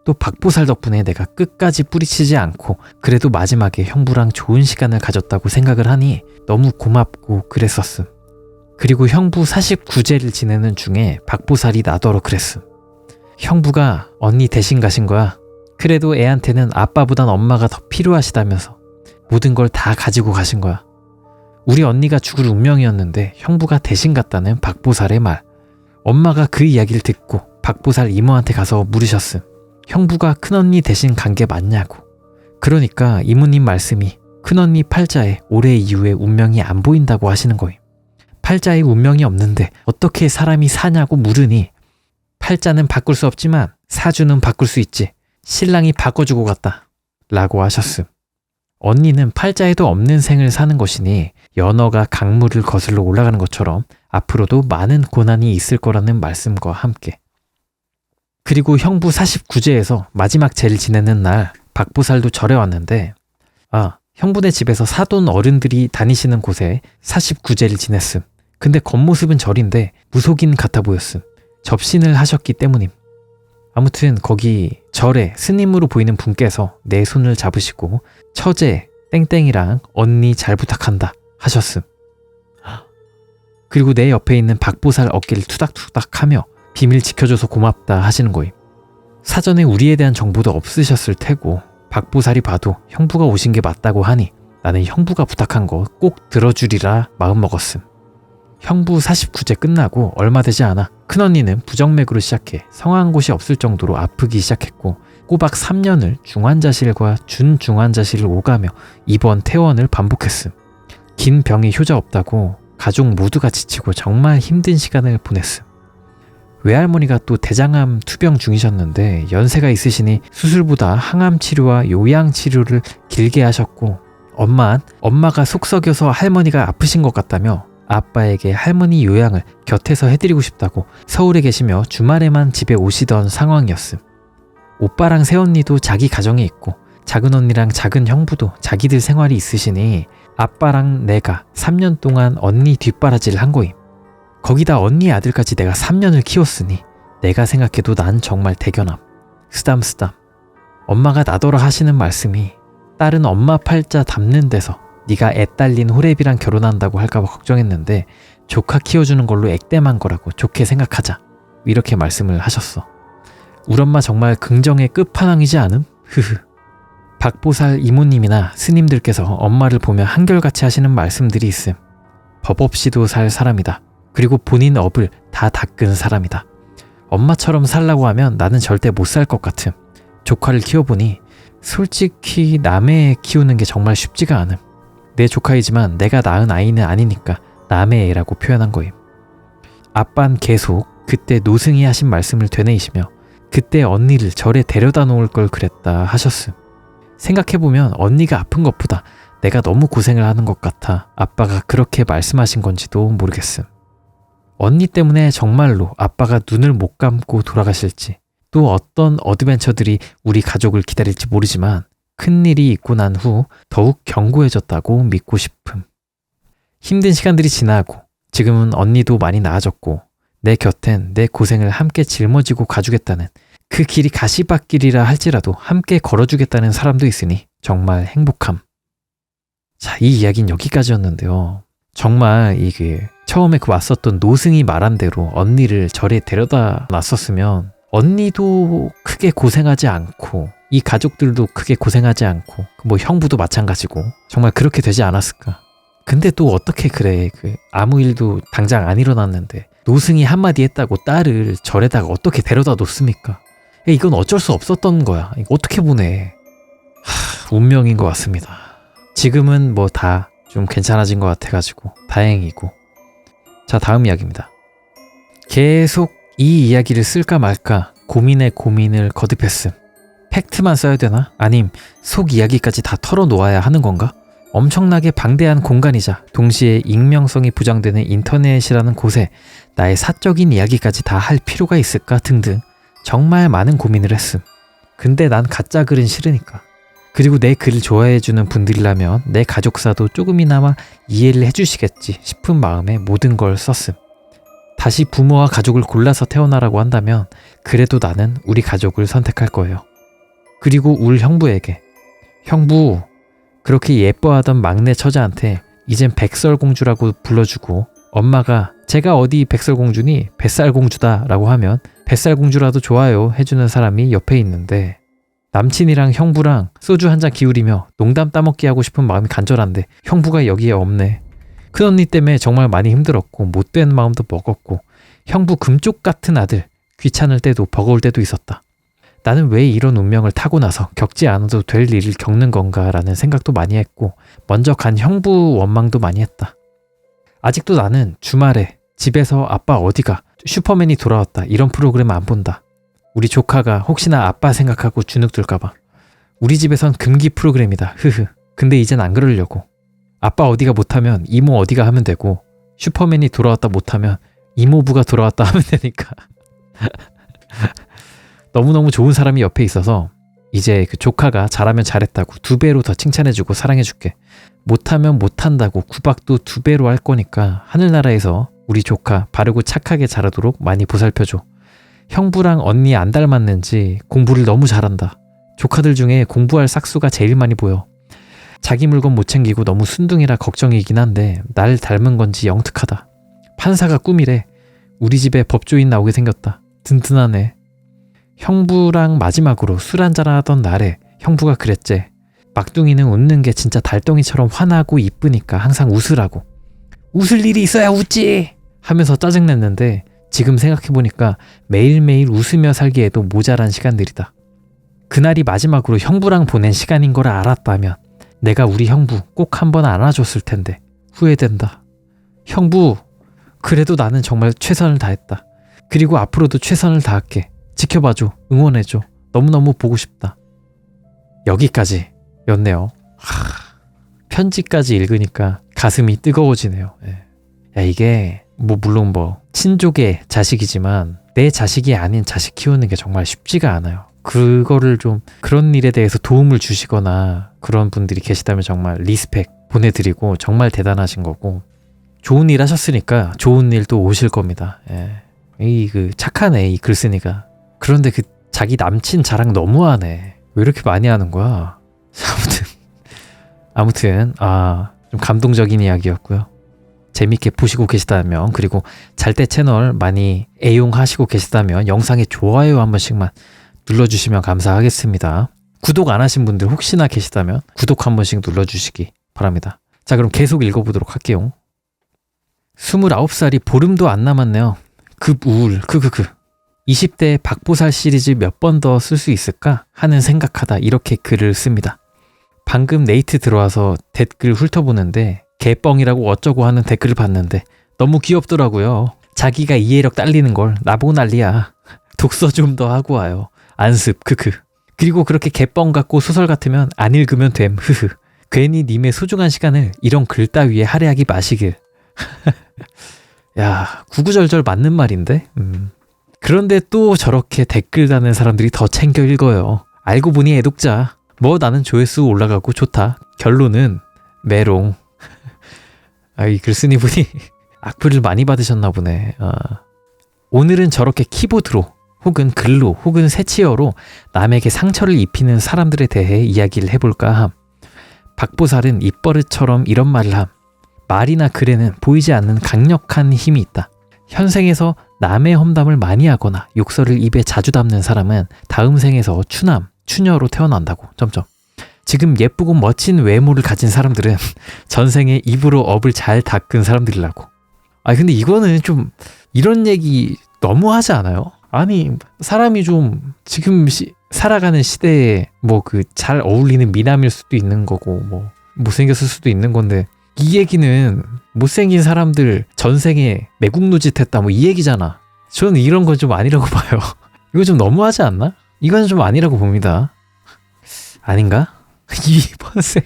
또 박보살 덕분에 내가 끝까지 뿌리치지 않고 그래도 마지막에 형부랑 좋은 시간을 가졌다고 생각을 하니 너무 고맙고 그랬었음. 그리고 형부 49제를 지내는 중에 박보살이 나더러 그랬음. 형부가 언니 대신 가신 거야. 그래도 애한테는 아빠보단 엄마가 더 필요하시다면서 모든 걸 다 가지고 가신 거야. 우리 언니가 죽을 운명이었는데 형부가 대신 갔다는 박보살의 말. 엄마가 그 이야기를 듣고 박보살 이모한테 가서 물으셨음. 형부가 큰언니 대신 간 게 맞냐고. 그러니까 이모님 말씀이 큰언니 팔자에 올해 이후에 운명이 안 보인다고 하시는 거임. 팔자에 운명이 없는데 어떻게 사람이 사냐고 물으니 팔자는 바꿀 수 없지만 사주는 바꿀 수 있지. 신랑이 바꿔주고 갔다. 라고 하셨음. 언니는 팔자에도 없는 생을 사는 것이니 연어가 강물을 거슬러 올라가는 것처럼 앞으로도 많은 고난이 있을 거라는 말씀과 함께. 그리고 형부 49제에서 마지막 제를 지내는 날 박보살도 절에 왔는데 형부네 집에서 사돈 어른들이 다니시는 곳에 49제를 지냈음. 근데 겉모습은 절인데 무속인 같아 보였음. 접신을 하셨기 때문임. 아무튼 거기 절에 스님으로 보이는 분께서 내 손을 잡으시고 처제 땡땡이랑 언니 잘 부탁한다 하셨음. 그리고 내 옆에 있는 박보살 어깨를 투닥투닥하며 비밀 지켜줘서 고맙다 하시는 거임. 사전에 우리에 대한 정보도 없으셨을 테고 박보살이 봐도 형부가 오신 게 맞다고 하니 나는 형부가 부탁한 거 꼭 들어주리라 마음먹었음. 형부 49제 끝나고 얼마 되지 않아 큰언니는 부정맥으로 시작해 성한 곳이 없을 정도로 아프기 시작했고 꼬박 3년을 중환자실과 준중환자실을 오가며 입원 퇴원을 반복했음. 긴 병이 효자 없다고 가족 모두가 지치고 정말 힘든 시간을 보냈음. 외할머니가 또 대장암 투병 중이셨는데 연세가 있으시니 수술보다 항암 치료와 요양 치료를 길게 하셨고 엄마가 속 썩여서 할머니가 아프신 것 같다며 아빠에게 할머니 요양을 곁에서 해드리고 싶다고 서울에 계시며 주말에만 집에 오시던 상황이었음. 오빠랑 새언니도 자기 가정이 있고 작은 언니랑 작은 형부도 자기들 생활이 있으시니 아빠랑 내가 3년 동안 언니 뒷바라지를 한 거임. 거기다 언니 아들까지 내가 3년을 키웠으니 내가 생각해도 난 정말 대견함. 쓰담쓰담. 엄마가 나더러 하시는 말씀이 딸은 엄마 팔자 담는 데서 네가 애 딸린 호랩이랑 결혼한다고 할까봐 걱정했는데 조카 키워주는 걸로 액땜한 거라고 좋게 생각하자. 이렇게 말씀을 하셨어. 우리 엄마 정말 긍정의 끝판왕이지 않음? 흐흐. 박보살 이모님이나 스님들께서 엄마를 보며 한결같이 하시는 말씀들이 있음. 법 없이도 살 사람이다. 그리고 본인 업을 다 닦은 사람이다. 엄마처럼 살라고 하면 나는 절대 못 살 것 같음. 조카를 키워보니 솔직히 남의 애 키우는 게 정말 쉽지가 않음. 내 조카이지만 내가 낳은 아이는 아니니까 남의 애라고 표현한 거임. 아빤 계속 그때 노승이 하신 말씀을 되뇌이시며 그때 언니를 절에 데려다 놓을 걸 그랬다 하셨음. 생각해보면 언니가 아픈 것보다 내가 너무 고생을 하는 것 같아 아빠가 그렇게 말씀하신 건지도 모르겠음. 언니 때문에 정말로 아빠가 눈을 못 감고 돌아가실지 또 어떤 어드벤처들이 우리 가족을 기다릴지 모르지만 큰일이 있고 난 후 더욱 견고해졌다고 믿고 싶음. 힘든 시간들이 지나고 지금은 언니도 많이 나아졌고 내 곁엔 내 고생을 함께 짊어지고 가주겠다는 그 길이 가시밭길이라 할지라도 함께 걸어주겠다는 사람도 있으니 정말 행복함. 자, 이 이야기는 여기까지였는데요. 정말 이게 처음에 왔었던 노승이 말한 대로 언니를 절에 데려다 놨었으면 언니도 크게 고생하지 않고 이 가족들도 크게 고생하지 않고 뭐 형부도 마찬가지고 정말 그렇게 되지 않았을까. 근데 또 어떻게 그래. 아무 일도 당장 안 일어났는데 노승이 한마디 했다고 딸을 절에다가 어떻게 데려다 놓습니까? 이건 어쩔 수 없었던 거야. 이거 어떻게 보내. 운명인 것 같습니다. 지금은 뭐 다 좀 괜찮아진 것 같아가지고 다행이고. 자, 다음 이야기입니다. 계속 이 이야기를 쓸까 말까 고민에 고민을 거듭했음. 팩트만 써야 되나? 아님 속 이야기까지 다 털어놓아야 하는 건가? 엄청나게 방대한 공간이자 동시에 익명성이 부장되는 인터넷이라는 곳에 나의 사적인 이야기까지 다 할 필요가 있을까 등등 정말 많은 고민을 했음. 근데 난 가짜 글은 싫으니까. 그리고 내 글을 좋아해주는 분들이라면 내 가족사도 조금이나마 이해를 해주시겠지 싶은 마음에 모든 걸 썼음. 다시 부모와 가족을 골라서 태어나라고 한다면 그래도 나는 우리 가족을 선택할 거예요. 그리고 울 형부에게 형부, 그렇게 예뻐하던 막내 처자한테 이젠 백설공주라고 불러주고 엄마가 제가 어디 백설공주니 뱃살공주다 라고 하면 뱃살공주라도 좋아요 해주는 사람이 옆에 있는데 남친이랑 형부랑 소주 한 잔 기울이며 농담 따먹기 하고 싶은 마음이 간절한데 형부가 여기에 없네. 큰언니 때문에 정말 많이 힘들었고 못된 마음도 먹었고 형부 금쪽 같은 아들 귀찮을 때도 버거울 때도 있었다. 나는 왜 이런 운명을 타고 나서 겪지 않아도 될 일을 겪는 건가라는 생각도 많이 했고 먼저 간 형부 원망도 많이 했다. 아직도 나는 주말에 집에서 아빠 어디가 슈퍼맨이 돌아왔다 이런 프로그램 안 본다. 우리 조카가 혹시나 아빠 생각하고 주눅 들까봐. 우리 집에선 금기 프로그램이다. 흐흐. 근데 이젠 안 그러려고. 아빠 어디가 못하면 이모 어디가 하면 되고 슈퍼맨이 돌아왔다 못하면 이모부가 돌아왔다 하면 되니까. 너무너무 좋은 사람이 옆에 있어서 이제 그 조카가 잘하면 잘했다고 2배로 더 칭찬해주고 사랑해줄게. 못하면 못한다고 구박도 2배로 할 거니까 하늘나라에서 우리 조카 바르고 착하게 자라도록 많이 보살펴줘. 형부랑 언니 안 닮았는지 공부를 너무 잘한다. 조카들 중에 공부할 싹수가 제일 많이 보여. 자기 물건 못 챙기고 너무 순둥이라 걱정이긴 한데 날 닮은 건지 영특하다. 판사가 꿈이래. 우리 집에 법조인 나오게 생겼다. 든든하네. 형부랑 마지막으로 술 한잔 하던 날에 형부가 그랬지. 막둥이는 웃는 게 진짜 달덩이처럼 환하고 이쁘니까 항상 웃으라고. 웃을 일이 있어야 웃지! 하면서 짜증냈는데 지금 생각해보니까 매일매일 웃으며 살기에도 모자란 시간들이다. 그날이 마지막으로 형부랑 보낸 시간인 걸 알았다면 내가 우리 형부 꼭 한번 안아줬을 텐데 후회된다. 형부, 그래도 나는 정말 최선을 다했다. 그리고 앞으로도 최선을 다할게. 지켜봐줘. 응원해줘. 너무너무 보고 싶다. 여기까지 였네요. 편지까지 읽으니까 가슴이 뜨거워지네요. 야, 이게 물론 친족의 자식이지만 내 자식이 아닌 자식 키우는 게 정말 쉽지가 않아요. 그거를 좀 그런 일에 대해서 도움을 주시거나 그런 분들이 계시다면 정말 리스펙 보내드리고 정말 대단하신 거고 좋은 일 하셨으니까 좋은 일도 오실 겁니다. 이 착하네 이 글쓴이가. 그런데 그 자기 남친 자랑 너무하네. 왜 이렇게 많이 하는 거야? 아무튼 좀 감동적인 이야기였고요. 재밌게 보시고 계시다면 그리고 잘 때 채널 많이 애용하시고 계시다면 영상에 좋아요 한 번씩만 눌러주시면 감사하겠습니다. 구독 안 하신 분들 혹시나 계시다면 구독 한 번씩 눌러주시기 바랍니다. 자, 그럼 계속 읽어보도록 할게요. 29살이 보름도 안 남았네요. 급 우울 크크크. 20대 박보살 시리즈 몇 번 더 쓸 수 있을까 하는 생각하다 이렇게 글을 씁니다. 방금 네이트 들어와서 댓글 훑어보는데 개뻥이라고 어쩌고 하는 댓글을 봤는데 너무 귀엽더라고요. 자기가 이해력 딸리는 걸 나보고 난리야. 독서 좀 더 하고 와요. 안습 크크. 그리고 그렇게 개뻥 같고 소설 같으면 안 읽으면 됨 흐흐. 괜히 님의 소중한 시간을 이런 글 따위에 할애하기 마시길. 야, 구구절절 맞는 말인데? 그런데 또 저렇게 댓글 다는 사람들이 더 챙겨 읽어요. 알고 보니 애독자. 나는 조회수 올라가고 좋다. 결론은 메롱. 이 글쓴이 분이 악플을 많이 받으셨나 보네. 오늘은 저렇게 키보드로 혹은 글로 혹은 새치어로 남에게 상처를 입히는 사람들에 대해 이야기를 해볼까 함. 박보살은 입버릇처럼 이런 말을 함. 말이나 글에는 보이지 않는 강력한 힘이 있다. 현생에서 남의 험담을 많이 하거나 욕설을 입에 자주 담는 사람은 다음 생에서 추남, 추녀로 태어난다고. 지금 예쁘고 멋진 외모를 가진 사람들은 전생에 입으로 업을 잘 닦은 사람들이라고. 근데 이거는 좀 이런 얘기 너무 하지 않아요? 아니, 사람이 좀 지금 살아가는 시대에 잘 어울리는 미남일 수도 있는 거고 못생겼을 수도 있는 건데 이 얘기는 못생긴 사람들 전생에 매국노짓 했다 이 얘기잖아. 저는 이런 건 좀 아니라고 봐요. 이거 좀 너무하지 않나? 이건 좀 아니라고 봅니다. 아닌가? 이번 생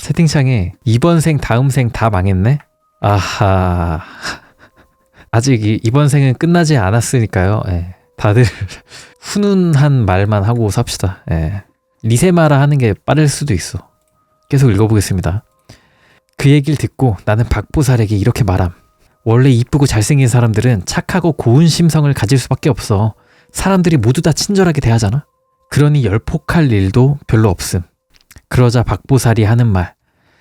채팅창에 이번 생 다음 생 다 망했네? 아하. 아직 이번 생은 끝나지 않았으니까요. 다들 훈훈한 말만 하고 삽시다. 리세마라 하는 게 빠를 수도 있어. 계속 읽어보겠습니다. 그 얘기를 듣고 나는 박보살에게 이렇게 말함. 원래 이쁘고 잘생긴 사람들은 착하고 고운 심성을 가질 수밖에 없어. 사람들이 모두 다 친절하게 대하잖아. 그러니 열폭할 일도 별로 없음. 그러자 박보살이 하는 말.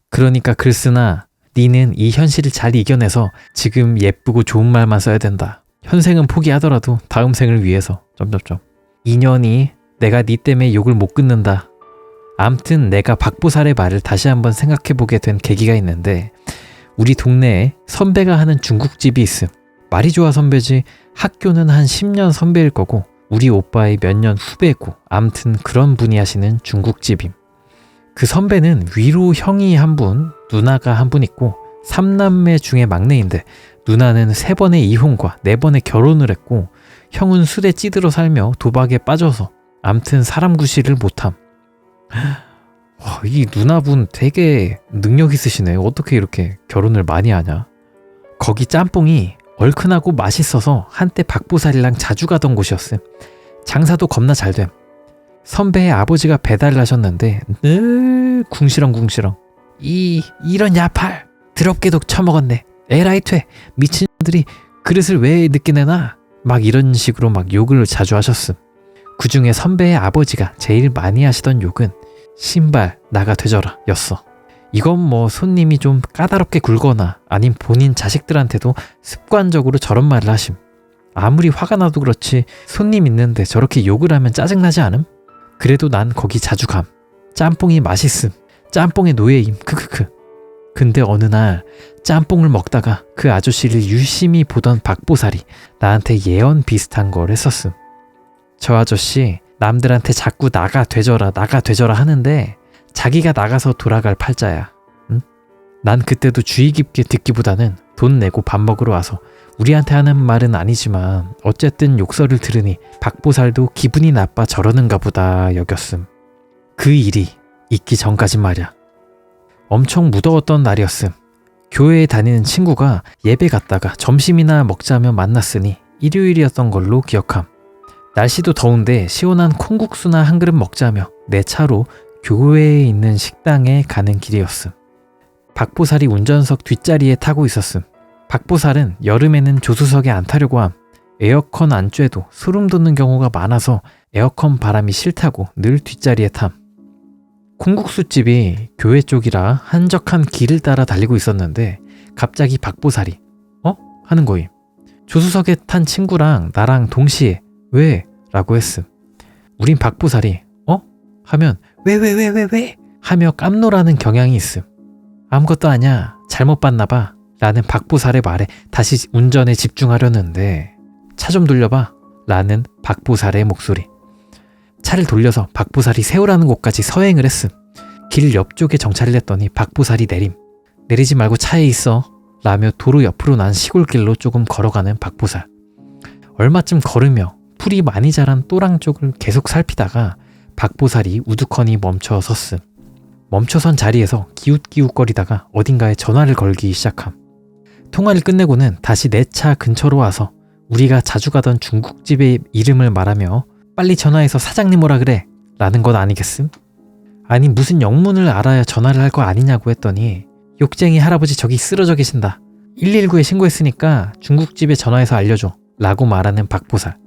그러니까 글쓰나 니는 이 현실을 잘 이겨내서 지금 예쁘고 좋은 말만 써야 된다. 현생은 포기하더라도 다음 생을 위해서. 점점점. 인연이 내가 니 때문에 욕을 못 끊는다. 암튼 내가 박보살의 말을 다시 한번 생각해보게 된 계기가 있는데 우리 동네에 선배가 하는 중국집이 있음. 말이 좋아 선배지 학교는 한 10년 선배일 거고 우리 오빠의 몇 년 후배고 암튼 그런 분이 하시는 중국집임. 그 선배는 위로 형이 한 분, 누나가 한 분 있고 3남매 중에 막내인데 누나는 3번의 이혼과 4번의 결혼을 했고 형은 술에 찌들어 살며 도박에 빠져서 암튼 사람 구실을 못함. 이 누나분 되게 능력 있으시네. 어떻게 이렇게 결혼을 많이 하냐. 거기 짬뽕이 얼큰하고 맛있어서 한때 박보살이랑 자주 가던 곳이었음. 장사도 겁나 잘됨. 선배의 아버지가 배달을 하셨는데 늘 궁시렁궁시렁 이런 야팔 더럽게도 처먹었네. 에라이 퇴 미친들이 그릇을 왜 늦게 내놔. 막 이런 식으로 막 욕을 자주 하셨음. 그 중에 선배의 아버지가 제일 많이 하시던 욕은 신발 나가 되져라 였어. 이건 뭐 손님이 좀 까다롭게 굴거나 아님 본인 자식들한테도 습관적으로 저런 말을 하심. 아무리 화가 나도 그렇지 손님 있는데 저렇게 욕을 하면 짜증나지 않음? 그래도 난 거기 자주 감. 짬뽕이 맛있음. 짬뽕의 노예임. 크크크. 근데 어느 날 짬뽕을 먹다가 그 아저씨를 유심히 보던 박보살이 나한테 예언 비슷한 걸 했었음. 저 아저씨 남들한테 자꾸 나가 되져라 하는데 자기가 나가서 돌아갈 팔자야. 응? 난 그때도 주의 깊게 듣기보다는 돈 내고 밥 먹으러 와서 우리한테 하는 말은 아니지만 어쨌든 욕설을 들으니 박보살도 기분이 나빠 저러는가 보다 여겼음. 그 일이 있기 전까진 말이야. 엄청 무더웠던 날이었음. 교회에 다니는 친구가 예배 갔다가 점심이나 먹자며 만났으니 일요일이었던 걸로 기억함. 날씨도 더운데 시원한 콩국수나 한 그릇 먹자며 내 차로 교회에 있는 식당에 가는 길이었음. 박보살이 운전석 뒷자리에 타고 있었음. 박보살은 여름에는 조수석에 안 타려고 함. 에어컨 안 쬐도 소름 돋는 경우가 많아서 에어컨 바람이 싫다고 늘 뒷자리에 탐. 콩국수집이 교회 쪽이라 한적한 길을 따라 달리고 있었는데 갑자기 박보살이 하는 거임. 조수석에 탄 친구랑 나랑 동시에 왜? 라고 했음. 우린 박보살이 하면 왜? 하며 깜놀하는 경향이 있음. 아무것도 아냐 잘못 봤나봐 라는 박보살의 말에 다시 운전에 집중하려는데 차 좀 돌려봐 라는 박보살의 목소리. 차를 돌려서 박보살이 세우라는 곳까지 서행을 했음. 길 옆쪽에 정차를 했더니 박보살이 내림. 내리지 말고 차에 있어 라며 도로 옆으로 난 시골길로 조금 걸어가는 박보살. 얼마쯤 걸으며 풀이 많이 자란 또랑 쪽을 계속 살피다가 박보살이 우두커니 멈춰 섰음. 멈춰선 자리에서 기웃기웃거리다가 어딘가에 전화를 걸기 시작함. 통화를 끝내고는 다시 내 차 근처로 와서 우리가 자주 가던 중국집의 이름을 말하며 빨리 전화해서 사장님 오라 그래 라는 건 아니겠음? 아니 무슨 영문을 알아야 전화를 할 거 아니냐고 했더니 욕쟁이 할아버지 저기 쓰러져 계신다. 119에 신고했으니까 중국집에 전화해서 알려줘 라고 말하는 박보살.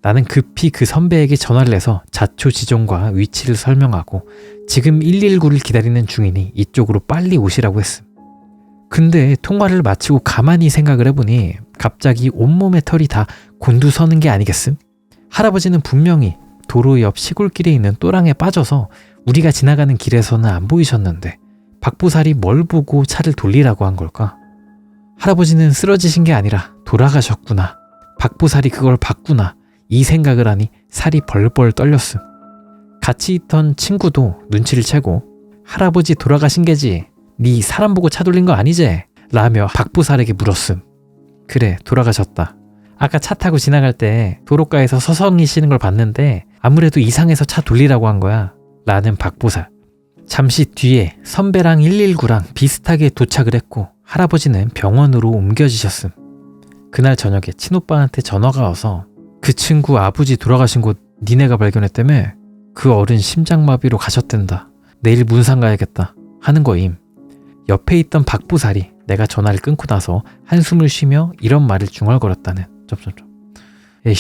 나는 급히 그 선배에게 전화를 해서 자초지종과 위치를 설명하고 지금 119를 기다리는 중이니 이쪽으로 빨리 오시라고 했음. 근데 통화를 마치고 가만히 생각을 해보니 갑자기 온몸의 털이 다 곤두서는 게 아니겠음? 할아버지는 분명히 도로 옆 시골길에 있는 또랑에 빠져서 우리가 지나가는 길에서는 안 보이셨는데 박보살이 뭘 보고 차를 돌리라고 한 걸까? 할아버지는 쓰러지신 게 아니라 돌아가셨구나. 박보살이 그걸 봤구나. 이 생각을 하니 살이 벌벌 떨렸음. 같이 있던 친구도 눈치를 채고 할아버지 돌아가신 게지 네 사람 보고 차 돌린 거 아니지? 라며 박보살에게 물었음. 그래 돌아가셨다. 아까 차 타고 지나갈 때 도로가에서 서성이시는 걸 봤는데 아무래도 이상해서 차 돌리라고 한 거야 라는 박보살. 잠시 뒤에 선배랑 119랑 비슷하게 도착을 했고 할아버지는 병원으로 옮겨지셨음. 그날 저녁에 친오빠한테 전화가 와서 그 친구 아버지 돌아가신 곳 니네가 발견했다며? 그 어른 심장마비로 가셨댄다. 내일 문산 가야겠다 하는 거임. 옆에 있던 박보살이 내가 전화를 끊고 나서 한숨을 쉬며 이런 말을 중얼거렸다는 점점점. 에휴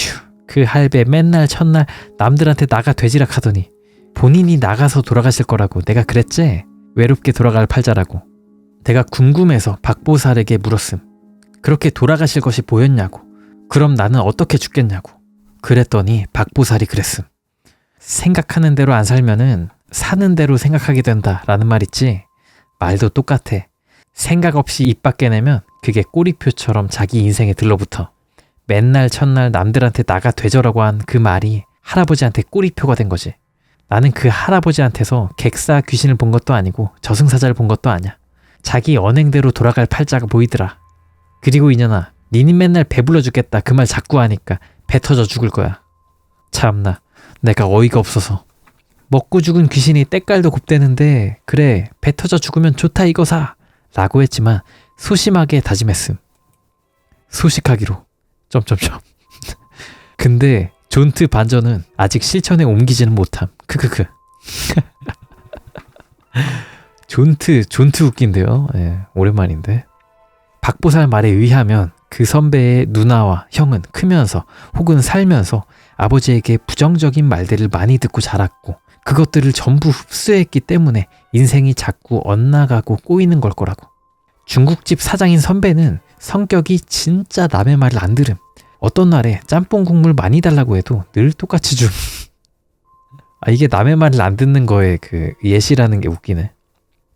그 할배 맨날 첫날 남들한테 나가 되지락 하더니 본인이 나가서 돌아가실 거라고 내가 그랬지? 외롭게 돌아갈 팔자라고. 내가 궁금해서 박보살에게 물었음. 그렇게 돌아가실 것이 보였냐고. 그럼 나는 어떻게 죽겠냐고. 그랬더니 박보살이 그랬음. 생각하는 대로 안 살면은 사는 대로 생각하게 된다 라는 말 있지. 말도 똑같아. 생각 없이 입 밖에 내면 그게 꼬리표처럼 자기 인생에 들러붙어. 맨날 첫날 남들한테 나가 되져라고 한 그 말이 할아버지한테 꼬리표가 된 거지. 나는 그 할아버지한테서 객사 귀신을 본 것도 아니고 저승사자를 본 것도 아니야. 자기 언행대로 돌아갈 팔자가 보이더라. 그리고 이년아, 니는 맨날 배불러 죽겠다 그 말 자꾸 하니까 배 터져 죽을 거야. 참나, 내가 어이가 없어서. 먹고 죽은 귀신이 때깔도 곱대는데 그래 배 터져 죽으면 좋다 이거사 라고 했지만 소심하게 다짐했음. 소식하기로. 점점점. 근데 존트 반전은 아직 실천에 옮기지는 못함. 크크크. 존트 웃긴데요. 예, 오랜만인데. 박보살 말에 의하면 그 선배의 누나와 형은 크면서 혹은 살면서 아버지에게 부정적인 말들을 많이 듣고 자랐고 그것들을 전부 흡수했기 때문에 인생이 자꾸 엇나가고 꼬이는 걸 거라고. 중국집 사장인 선배는 성격이 진짜 남의 말을 안 들음. 어떤 날에 짬뽕 국물 많이 달라고 해도 늘 똑같이 줌. 이게 남의 말을 안 듣는 거에 그 예시라는 게 웃기네.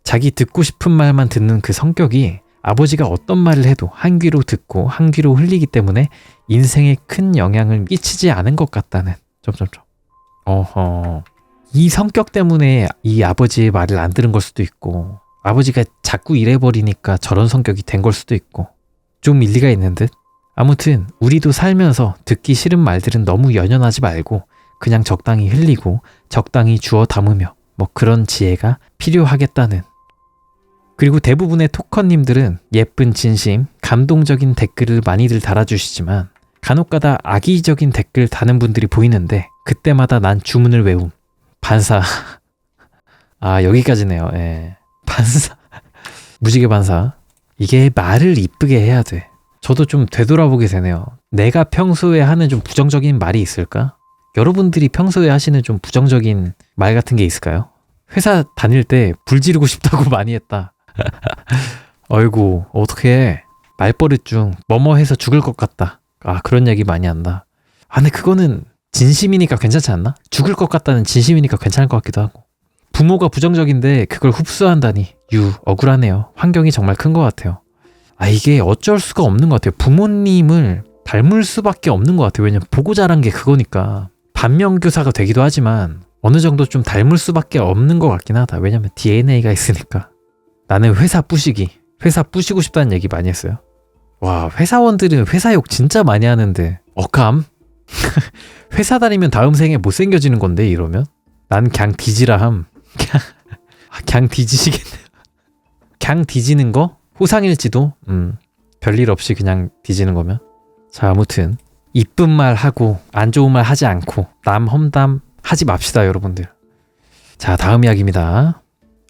자기 듣고 싶은 말만 듣는 그 성격이 아버지가 어떤 말을 해도 한 귀로 듣고 한 귀로 흘리기 때문에 인생에 큰 영향을 끼치지 않은 것 같다는. 점점점. 어허. 이 성격 때문에 이 아버지의 말을 안 들은 걸 수도 있고 아버지가 자꾸 이래버리니까 저런 성격이 된 걸 수도 있고 좀 일리가 있는 듯. 아무튼 우리도 살면서 듣기 싫은 말들은 너무 연연하지 말고 그냥 적당히 흘리고 적당히 주워 담으며 뭐 그런 지혜가 필요하겠다는. 그리고 대부분의 토커님들은 예쁜 진심, 감동적인 댓글을 많이들 달아주시지만 간혹가다 악의적인 댓글 다는 분들이 보이는데 그때마다 난 주문을 외움. 반사. 여기까지네요. 예. 반사. 무지개 반사. 이게 말을 이쁘게 해야 돼. 저도 좀 되돌아보게 되네요. 내가 평소에 하는 좀 부정적인 말이 있을까? 여러분들이 평소에 하시는 좀 부정적인 말 같은 게 있을까요? 회사 다닐 때 불 지르고 싶다고 많이 했다. 아이고 어떡해. 말버릇 중 뭐뭐 해서 죽을 것 같다. 그런 얘기 많이 한다. 근데 그거는 진심이니까 괜찮지 않나? 죽을 것 같다는 진심이니까 괜찮을 것 같기도 하고. 부모가 부정적인데 그걸 흡수한다니 억울하네요. 환경이 정말 큰 것 같아요. 이게 어쩔 수가 없는 것 같아요. 부모님을 닮을 수밖에 없는 것 같아요. 왜냐면 보고 자란 게 그거니까. 반면교사가 되기도 하지만 어느 정도 좀 닮을 수밖에 없는 것 같긴 하다. 왜냐면 DNA가 있으니까. 나는 회사 부시고 싶다는 얘기 많이 했어요. 와, 회사원들은 회사 욕 진짜 많이 하는데 억함? 회사 다니면 다음 생에 못생겨지는 건데 이러면? 난 그냥 뒤지라 함. 그냥 뒤지시겠네요. 그냥 뒤지는 거? 호상일지도 별일 없이 그냥 뒤지는 거면. 자, 아무튼 이쁜 말 하고 안 좋은 말 하지 않고 남 험담 하지 맙시다 여러분들. 자, 다음 이야기입니다.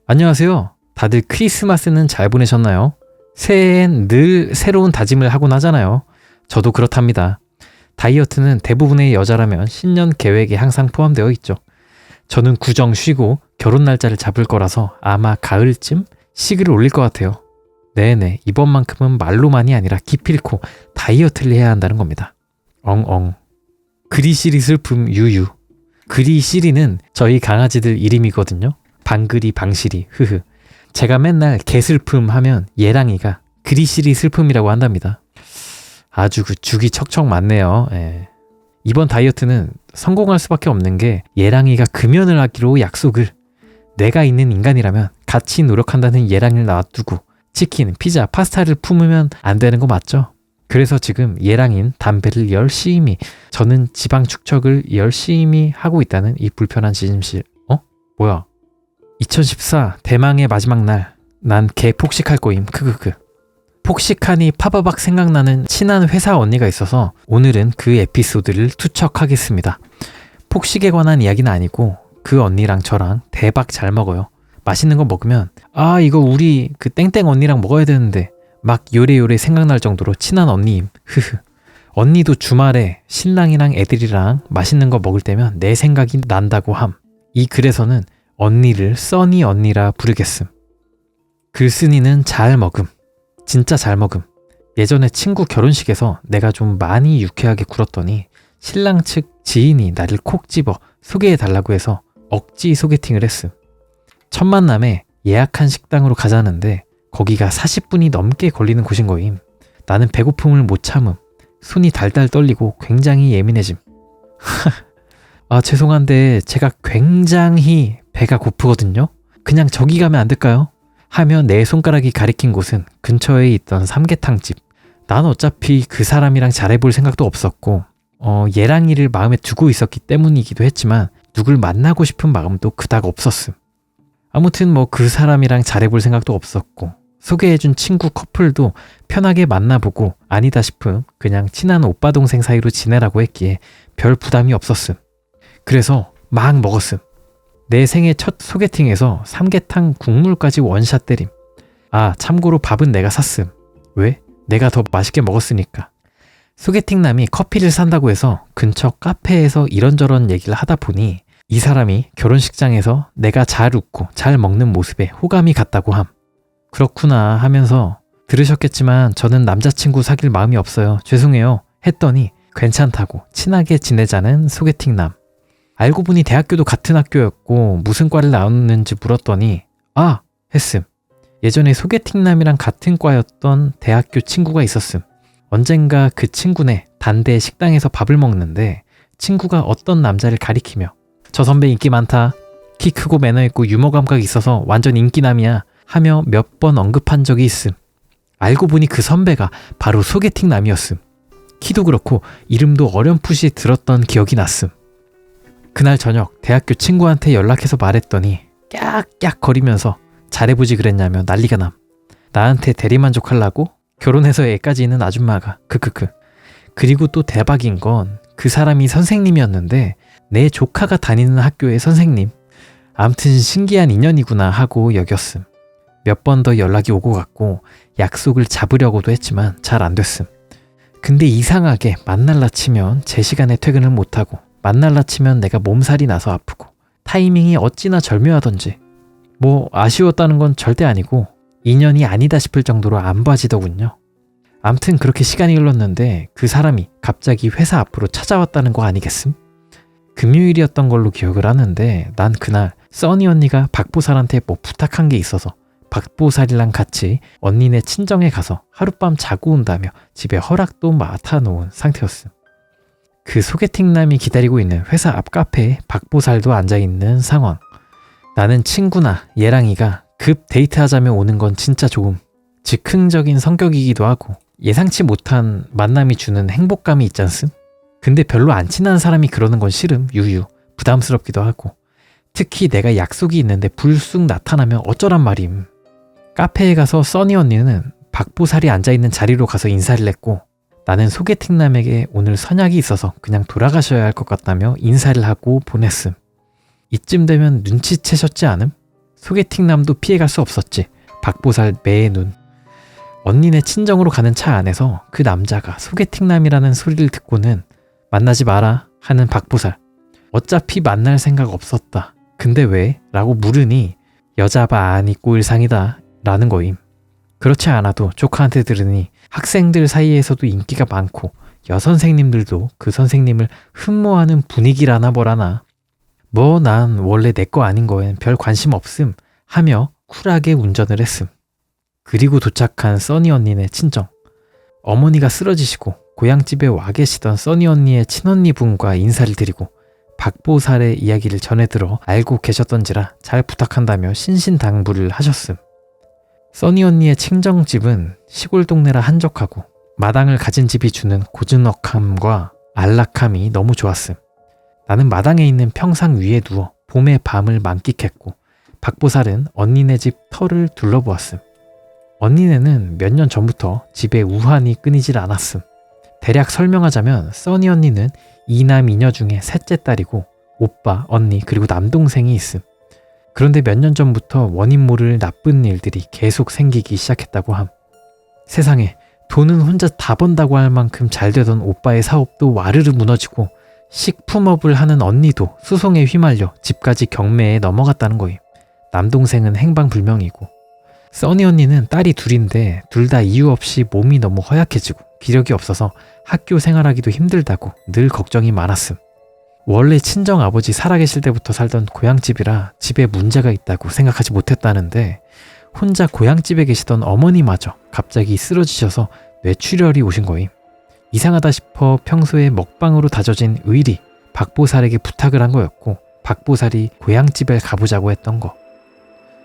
안녕하세요. 다들 크리스마스는 잘 보내셨나요? 새해엔 늘 새로운 다짐을 하곤 하잖아요. 저도 그렇답니다. 다이어트는 대부분의 여자라면 신년 계획에 항상 포함되어 있죠. 저는 구정 쉬고 결혼 날짜를 잡을 거라서 아마 가을쯤 식을 올릴 것 같아요. 네네, 이번만큼은 말로만이 아니라 기필코 다이어트를 해야 한다는 겁니다. 엉엉. 그리시리 슬픔 유유. 그리시리는 저희 강아지들 이름이거든요. 방그리 방시리 흐흐. 제가 맨날 개슬픔 하면 예랑이가 그리시리 슬픔이라고 한답니다. 아주 그 죽이 척척 맞네요. 예. 이번 다이어트는 성공할 수밖에 없는 게 예랑이가 금연을 하기로 약속을. 내가 있는 인간이라면 같이 노력한다는 예랑이를 놔두고 치킨, 피자, 파스타를 품으면 안 되는 거 맞죠? 그래서 지금 예랑인 담배를 열심히, 저는 지방 축적을 열심히 하고 있다는 이 불편한 진실. 뭐야? 2014 대망의 마지막 날, 난 개 폭식할 거임. 크크크. 폭식하니 파바박 생각나는 친한 회사 언니가 있어서 오늘은 그 에피소드를 투척하겠습니다. 폭식에 관한 이야기는 아니고 그 언니랑 저랑 대박 잘 먹어요. 맛있는 거 먹으면 이거 우리 그 땡땡 언니랑 먹어야 되는데 막 요래요래 생각날 정도로 친한 언니임. 흐흐. 언니도 주말에 신랑이랑 애들이랑 맛있는 거 먹을 때면 내 생각이 난다고 함. 이 글에서는 언니를 써니 언니라 부르겠음. 글쓴이는 잘 먹음. 진짜 잘 먹음. 예전에 친구 결혼식에서 내가 좀 많이 유쾌하게 굴었더니 신랑 측 지인이 나를 콕 집어 소개해달라고 해서 억지 소개팅을 했음. 첫 만남에 예약한 식당으로 가자는데 거기가 40분이 넘게 걸리는 곳인 거임. 나는 배고픔을 못 참음. 손이 달달 떨리고 굉장히 예민해짐. 아, 죄송한데 제가 굉장히 배가 고프거든요. 그냥 저기 가면 안 될까요? 하며 내 손가락이 가리킨 곳은 근처에 있던 삼계탕집. 난 어차피 그 사람이랑 잘해볼 생각도 없었고 얘랑이를 마음에 두고 있었기 때문이기도 했지만 누굴 만나고 싶은 마음도 그닥 없었음. 아무튼 그 사람이랑 잘해볼 생각도 없었고 소개해준 친구 커플도 편하게 만나보고 아니다 싶음 그냥 친한 오빠 동생 사이로 지내라고 했기에 별 부담이 없었음. 그래서 막 먹었음. 내 생애 첫 소개팅에서 삼계탕 국물까지 원샷 때림. 아, 참고로 밥은 내가 샀음. 왜? 내가 더 맛있게 먹었으니까. 소개팅남이 커피를 산다고 해서 근처 카페에서 이런저런 얘기를 하다 보니 이 사람이 결혼식장에서 내가 잘 웃고 잘 먹는 모습에 호감이 갔다고 함. 그렇구나 하면서 들으셨겠지만 저는 남자친구 사귈 마음이 없어요. 죄송해요. 했더니 괜찮다고 친하게 지내자는 소개팅남. 알고 보니 대학교도 같은 학교였고 무슨 과를 나왔는지 물었더니 아! 했음. 예전에 소개팅남이랑 같은 과였던 대학교 친구가 있었음. 언젠가 그 친구네 단대 식당에서 밥을 먹는데 친구가 어떤 남자를 가리키며 저 선배 인기 많다. 키 크고 매너 있고 유머 감각이 있어서 완전 인기남이야. 하며 몇 번 언급한 적이 있음. 알고 보니 그 선배가 바로 소개팅남이었음. 키도 그렇고 이름도 어렴풋이 들었던 기억이 났음. 그날 저녁 대학교 친구한테 연락해서 말했더니 깍깍 거리면서 잘해보지 그랬냐며 난리가 남. 나한테 대리만족하려고 결혼해서 애까지 있는 아줌마가 크크크. 그리고 또 대박인 건 그 사람이 선생님이었는데 내 조카가 다니는 학교의 선생님. 암튼 신기한 인연이구나 하고 여겼음. 몇 번 더 연락이 오고 갔고 약속을 잡으려고도 했지만 잘 안 됐음. 근데 이상하게 만날라 치면 제 시간에 퇴근을 못하고 만날라 치면 내가 몸살이 나서 아프고 타이밍이 어찌나 절묘하던지 아쉬웠다는 건 절대 아니고 인연이 아니다 싶을 정도로 안 봐지더군요. 암튼 그렇게 시간이 흘렀는데 그 사람이 갑자기 회사 앞으로 찾아왔다는 거 아니겠음? 금요일이었던 걸로 기억을 하는데 난 그날 써니 언니가 박보살한테 부탁한 게 있어서 박보살이랑 같이 언니네 친정에 가서 하룻밤 자고 온다며 집에 허락도 맡아놓은 상태였음. 그 소개팅남이 기다리고 있는 회사 앞 카페에 박보살도 앉아있는 상황. 나는 친구나 예랑이가 급 데이트하자며 오는 건 진짜 좋음. 즉흥적인 성격이기도 하고 예상치 못한 만남이 주는 행복감이 있잖음. 근데 별로 안 친한 사람이 그러는 건 싫음. 유유. 부담스럽기도 하고. 특히 내가 약속이 있는데 불쑥 나타나면 어쩌란 말임. 카페에 가서 써니 언니는 박보살이 앉아있는 자리로 가서 인사를 했고 나는 소개팅남에게 오늘 선약이 있어서 그냥 돌아가셔야 할 것 같다며 인사를 하고 보냈음. 이쯤 되면 눈치채셨지 않음? 소개팅남도 피해갈 수 없었지. 박보살 매의 눈. 언니네 친정으로 가는 차 안에서 그 남자가 소개팅남이라는 소리를 듣고는 만나지 마라 하는 박보살. 어차피 만날 생각 없었다. 근데 왜? 라고 물으니 여자바 안 입고 일상이다 라는 거임. 그렇지 않아도 조카한테 들으니 학생들 사이에서도 인기가 많고 여선생님들도 그 선생님을 흠모하는 분위기라나 뭐라나. 난 원래 내 거 아닌 거엔 별 관심 없음 하며 쿨하게 운전을 했음. 그리고 도착한 써니 언니네 친정. 어머니가 쓰러지시고 고향집에 와 계시던 써니 언니의 친언니 분과 인사를 드리고 박보살의 이야기를 전해 들어 알고 계셨던지라 잘 부탁한다며 신신당부를 하셨음. 써니 언니의 친정집은 시골 동네라 한적하고 마당을 가진 집이 주는 고즈넉함과 안락함이 너무 좋았음. 나는 마당에 있는 평상 위에 누워 봄의 밤을 만끽했고 박보살은 언니네 집 터를 둘러보았음. 언니네는 몇 년 전부터 집에 우환이 끊이질 않았음. 대략 설명하자면 써니 언니는 2남 2녀 중에 셋째 딸이고 오빠, 언니 그리고 남동생이 있음. 그런데 몇 년 전부터 원인 모를 나쁜 일들이 계속 생기기 시작했다고 함. 세상에 돈은 혼자 다 번다고 할 만큼 잘 되던 오빠의 사업도 와르르 무너지고 식품업을 하는 언니도 수송에 휘말려 집까지 경매에 넘어갔다는 거임. 남동생은 행방불명이고 써니 언니는 딸이 둘인데 둘 다 이유 없이 몸이 너무 허약해지고 기력이 없어서 학교 생활하기도 힘들다고 늘 걱정이 많았음. 원래 친정 아버지 살아계실 때부터 살던 고향집이라 집에 문제가 있다고 생각하지 못했다는데 혼자 고향집에 계시던 어머니마저 갑자기 쓰러지셔서 뇌출혈이 오신 거임. 이상하다 싶어 평소에 먹방으로 다져진 의리, 박보살에게 부탁을 한 거였고 박보살이 고향집에 가보자고 했던 거.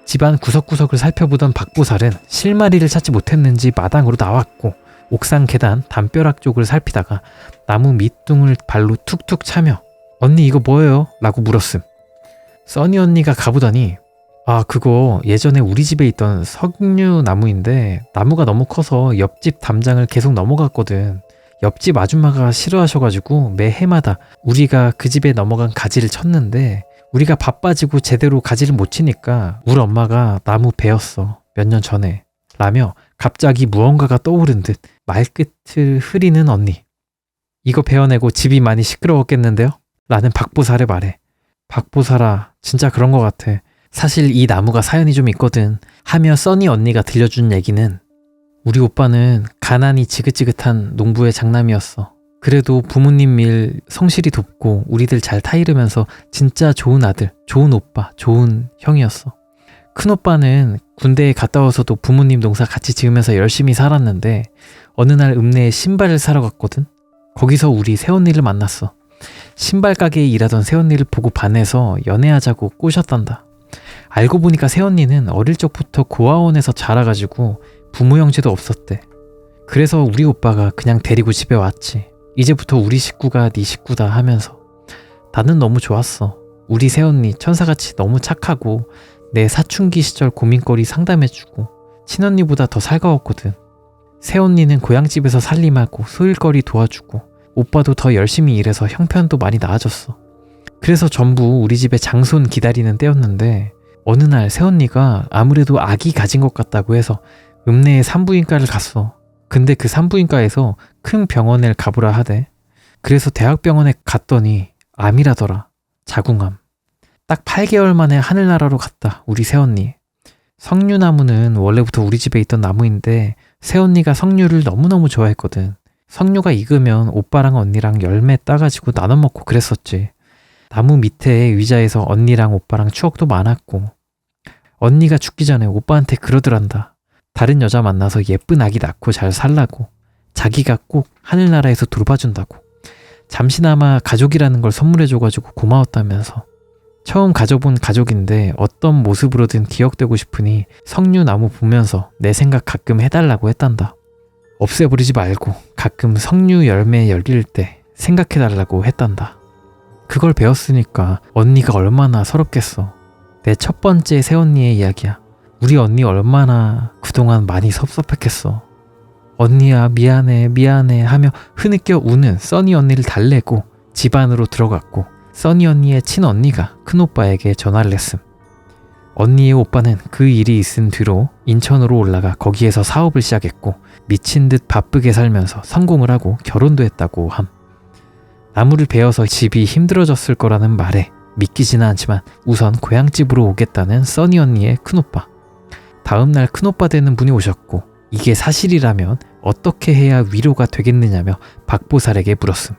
집안 구석구석을 살펴보던 박보살은 실마리를 찾지 못했는지 마당으로 나왔고 옥상 계단 담벼락 쪽을 살피다가 나무 밑둥을 발로 툭툭 차며 언니 이거 뭐예요? 라고 물었음. 써니 언니가 가보더니 아 그거 예전에 우리 집에 있던 석류 나무인데 나무가 너무 커서 옆집 담장을 계속 넘어갔거든. 옆집 아줌마가 싫어하셔가지고 매 해마다 우리가 그 집에 넘어간 가지를 쳤는데 우리가 바빠지고 제대로 가지를 못 치니까 우리 엄마가 나무 베었어. 몇 년 전에. 라며 갑자기 무언가가 떠오른 듯 말끝을 흐리는 언니. 이거 베어내고 집이 많이 시끄러웠겠는데요? 라는 박보살의 말에 박보살아 진짜 그런 것 같아. 사실 이 나무가 사연이 좀 있거든 하며 써니 언니가 들려준 얘기는 우리 오빠는 가난이 지긋지긋한 농부의 장남이었어. 그래도 부모님 일 성실히 돕고 우리들 잘 타이르면서 진짜 좋은 아들, 좋은 오빠, 좋은 형이었어. 큰오빠는 군대에 갔다 와서도 부모님 농사 같이 지으면서 열심히 살았는데 어느 날 읍내에 신발을 사러 갔거든. 거기서 우리 새언니를 만났어. 신발 가게에 일하던 새언니를 보고 반해서 연애하자고 꼬셨단다. 알고 보니까 새언니는 어릴 적부터 고아원에서 자라가지고 부모 형제도 없었대. 그래서 우리 오빠가 그냥 데리고 집에 왔지. 이제부터 우리 식구가 네 식구다 하면서. 나는 너무 좋았어. 우리 새언니 천사같이 너무 착하고 내 사춘기 시절 고민거리 상담해주고 친언니보다 더 살가웠거든. 새언니는 고향집에서 살림하고 소일거리 도와주고 오빠도 더 열심히 일해서 형편도 많이 나아졌어. 그래서 전부 우리 집에 장손 기다리는 때였는데 어느 날 새언니가 아무래도 아기 가진 것 같다고 해서 읍내에 산부인과를 갔어. 근데 그 산부인과에서 큰 병원에 가보라 하대. 그래서 대학병원에 갔더니 암이라더라. 자궁암. 딱 8개월 만에 하늘나라로 갔다. 우리 새언니. 석류나무는 원래부터 우리 집에 있던 나무인데 새언니가 석류를 너무너무 좋아했거든. 석류가 익으면 오빠랑 언니랑 열매 따가지고 나눠 먹고 그랬었지. 나무 밑에 의자에서 언니랑 오빠랑 추억도 많았고 언니가 죽기 전에 오빠한테 그러더란다. 다른 여자 만나서 예쁜 아기 낳고 잘 살라고. 자기가 꼭 하늘나라에서 돌봐준다고. 잠시나마 가족이라는 걸 선물해줘가지고 고마웠다면서. 처음 가져본 가족인데 어떤 모습으로든 기억되고 싶으니 석류나무 보면서 내 생각 가끔 해달라고 했단다. 없애버리지 말고 가끔 석류 열매 열릴 때 생각해달라고 했단다. 그걸 배웠으니까 언니가 얼마나 서럽겠어. 내 첫 번째 새언니의 이야기야. 우리 언니 얼마나 그동안 많이 섭섭했겠어. 언니야 미안해 미안해 하며 흐느껴 우는 써니 언니를 달래고 집 안으로 들어갔고 써니 언니의 친언니가 큰오빠에게 전화를 했음. 언니의 오빠는 그 일이 있은 뒤로 인천으로 올라가 거기에서 사업을 시작했고 미친 듯 바쁘게 살면서 성공을 하고 결혼도 했다고 함. 나무를 베어서 집이 힘들어졌을 거라는 말에 믿기지는 않지만 우선 고향집으로 오겠다는 써니 언니의 큰오빠. 다음날 큰오빠 되는 분이 오셨고 이게 사실이라면 어떻게 해야 위로가 되겠느냐며 박보살에게 물었음.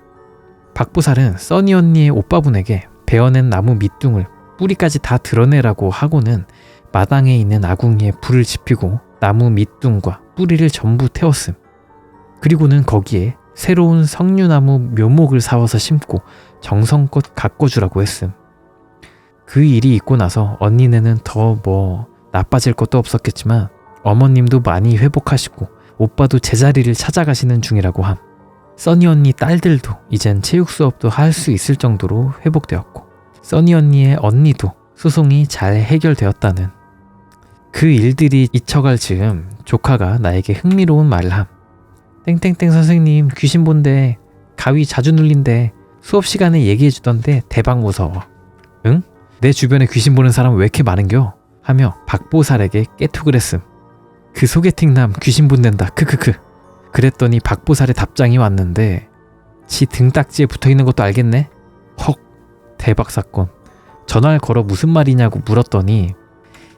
박보살은 써니 언니의 오빠분에게 베어낸 나무 밑둥을 뿌리까지 다 드러내라고 하고는 마당에 있는 아궁이에 불을 지피고 나무 밑둥과 뿌리를 전부 태웠음. 그리고는 거기에 새로운 석류나무 묘목을 사와서 심고 정성껏 가꿔주라고 했음. 그 일이 있고 나서 언니네는 더 나빠질 것도 없었겠지만 어머님도 많이 회복하시고 오빠도 제자리를 찾아가시는 중이라고 함. 써니 언니 딸들도 이젠 체육 수업도 할 수 있을 정도로 회복되었고 써니 언니의 언니도 소송이 잘 해결되었다는. 그 일들이 잊혀갈 즈음 조카가 나에게 흥미로운 말을 함. 땡땡땡 선생님 귀신 본대. 가위 자주 눌린대. 수업 시간에 얘기해주던데 대박 무서워. 응? 내 주변에 귀신 보는 사람 왜 이렇게 많은겨? 하며 박보살에게 깨톡을 했음. 그 소개팅남 귀신 본댄다. 크크크. 그랬더니 박보살의 답장이 왔는데 지 등딱지에 붙어있는 것도 알겠네? 헉. 대박 사건. 전화를 걸어 무슨 말이냐고 물었더니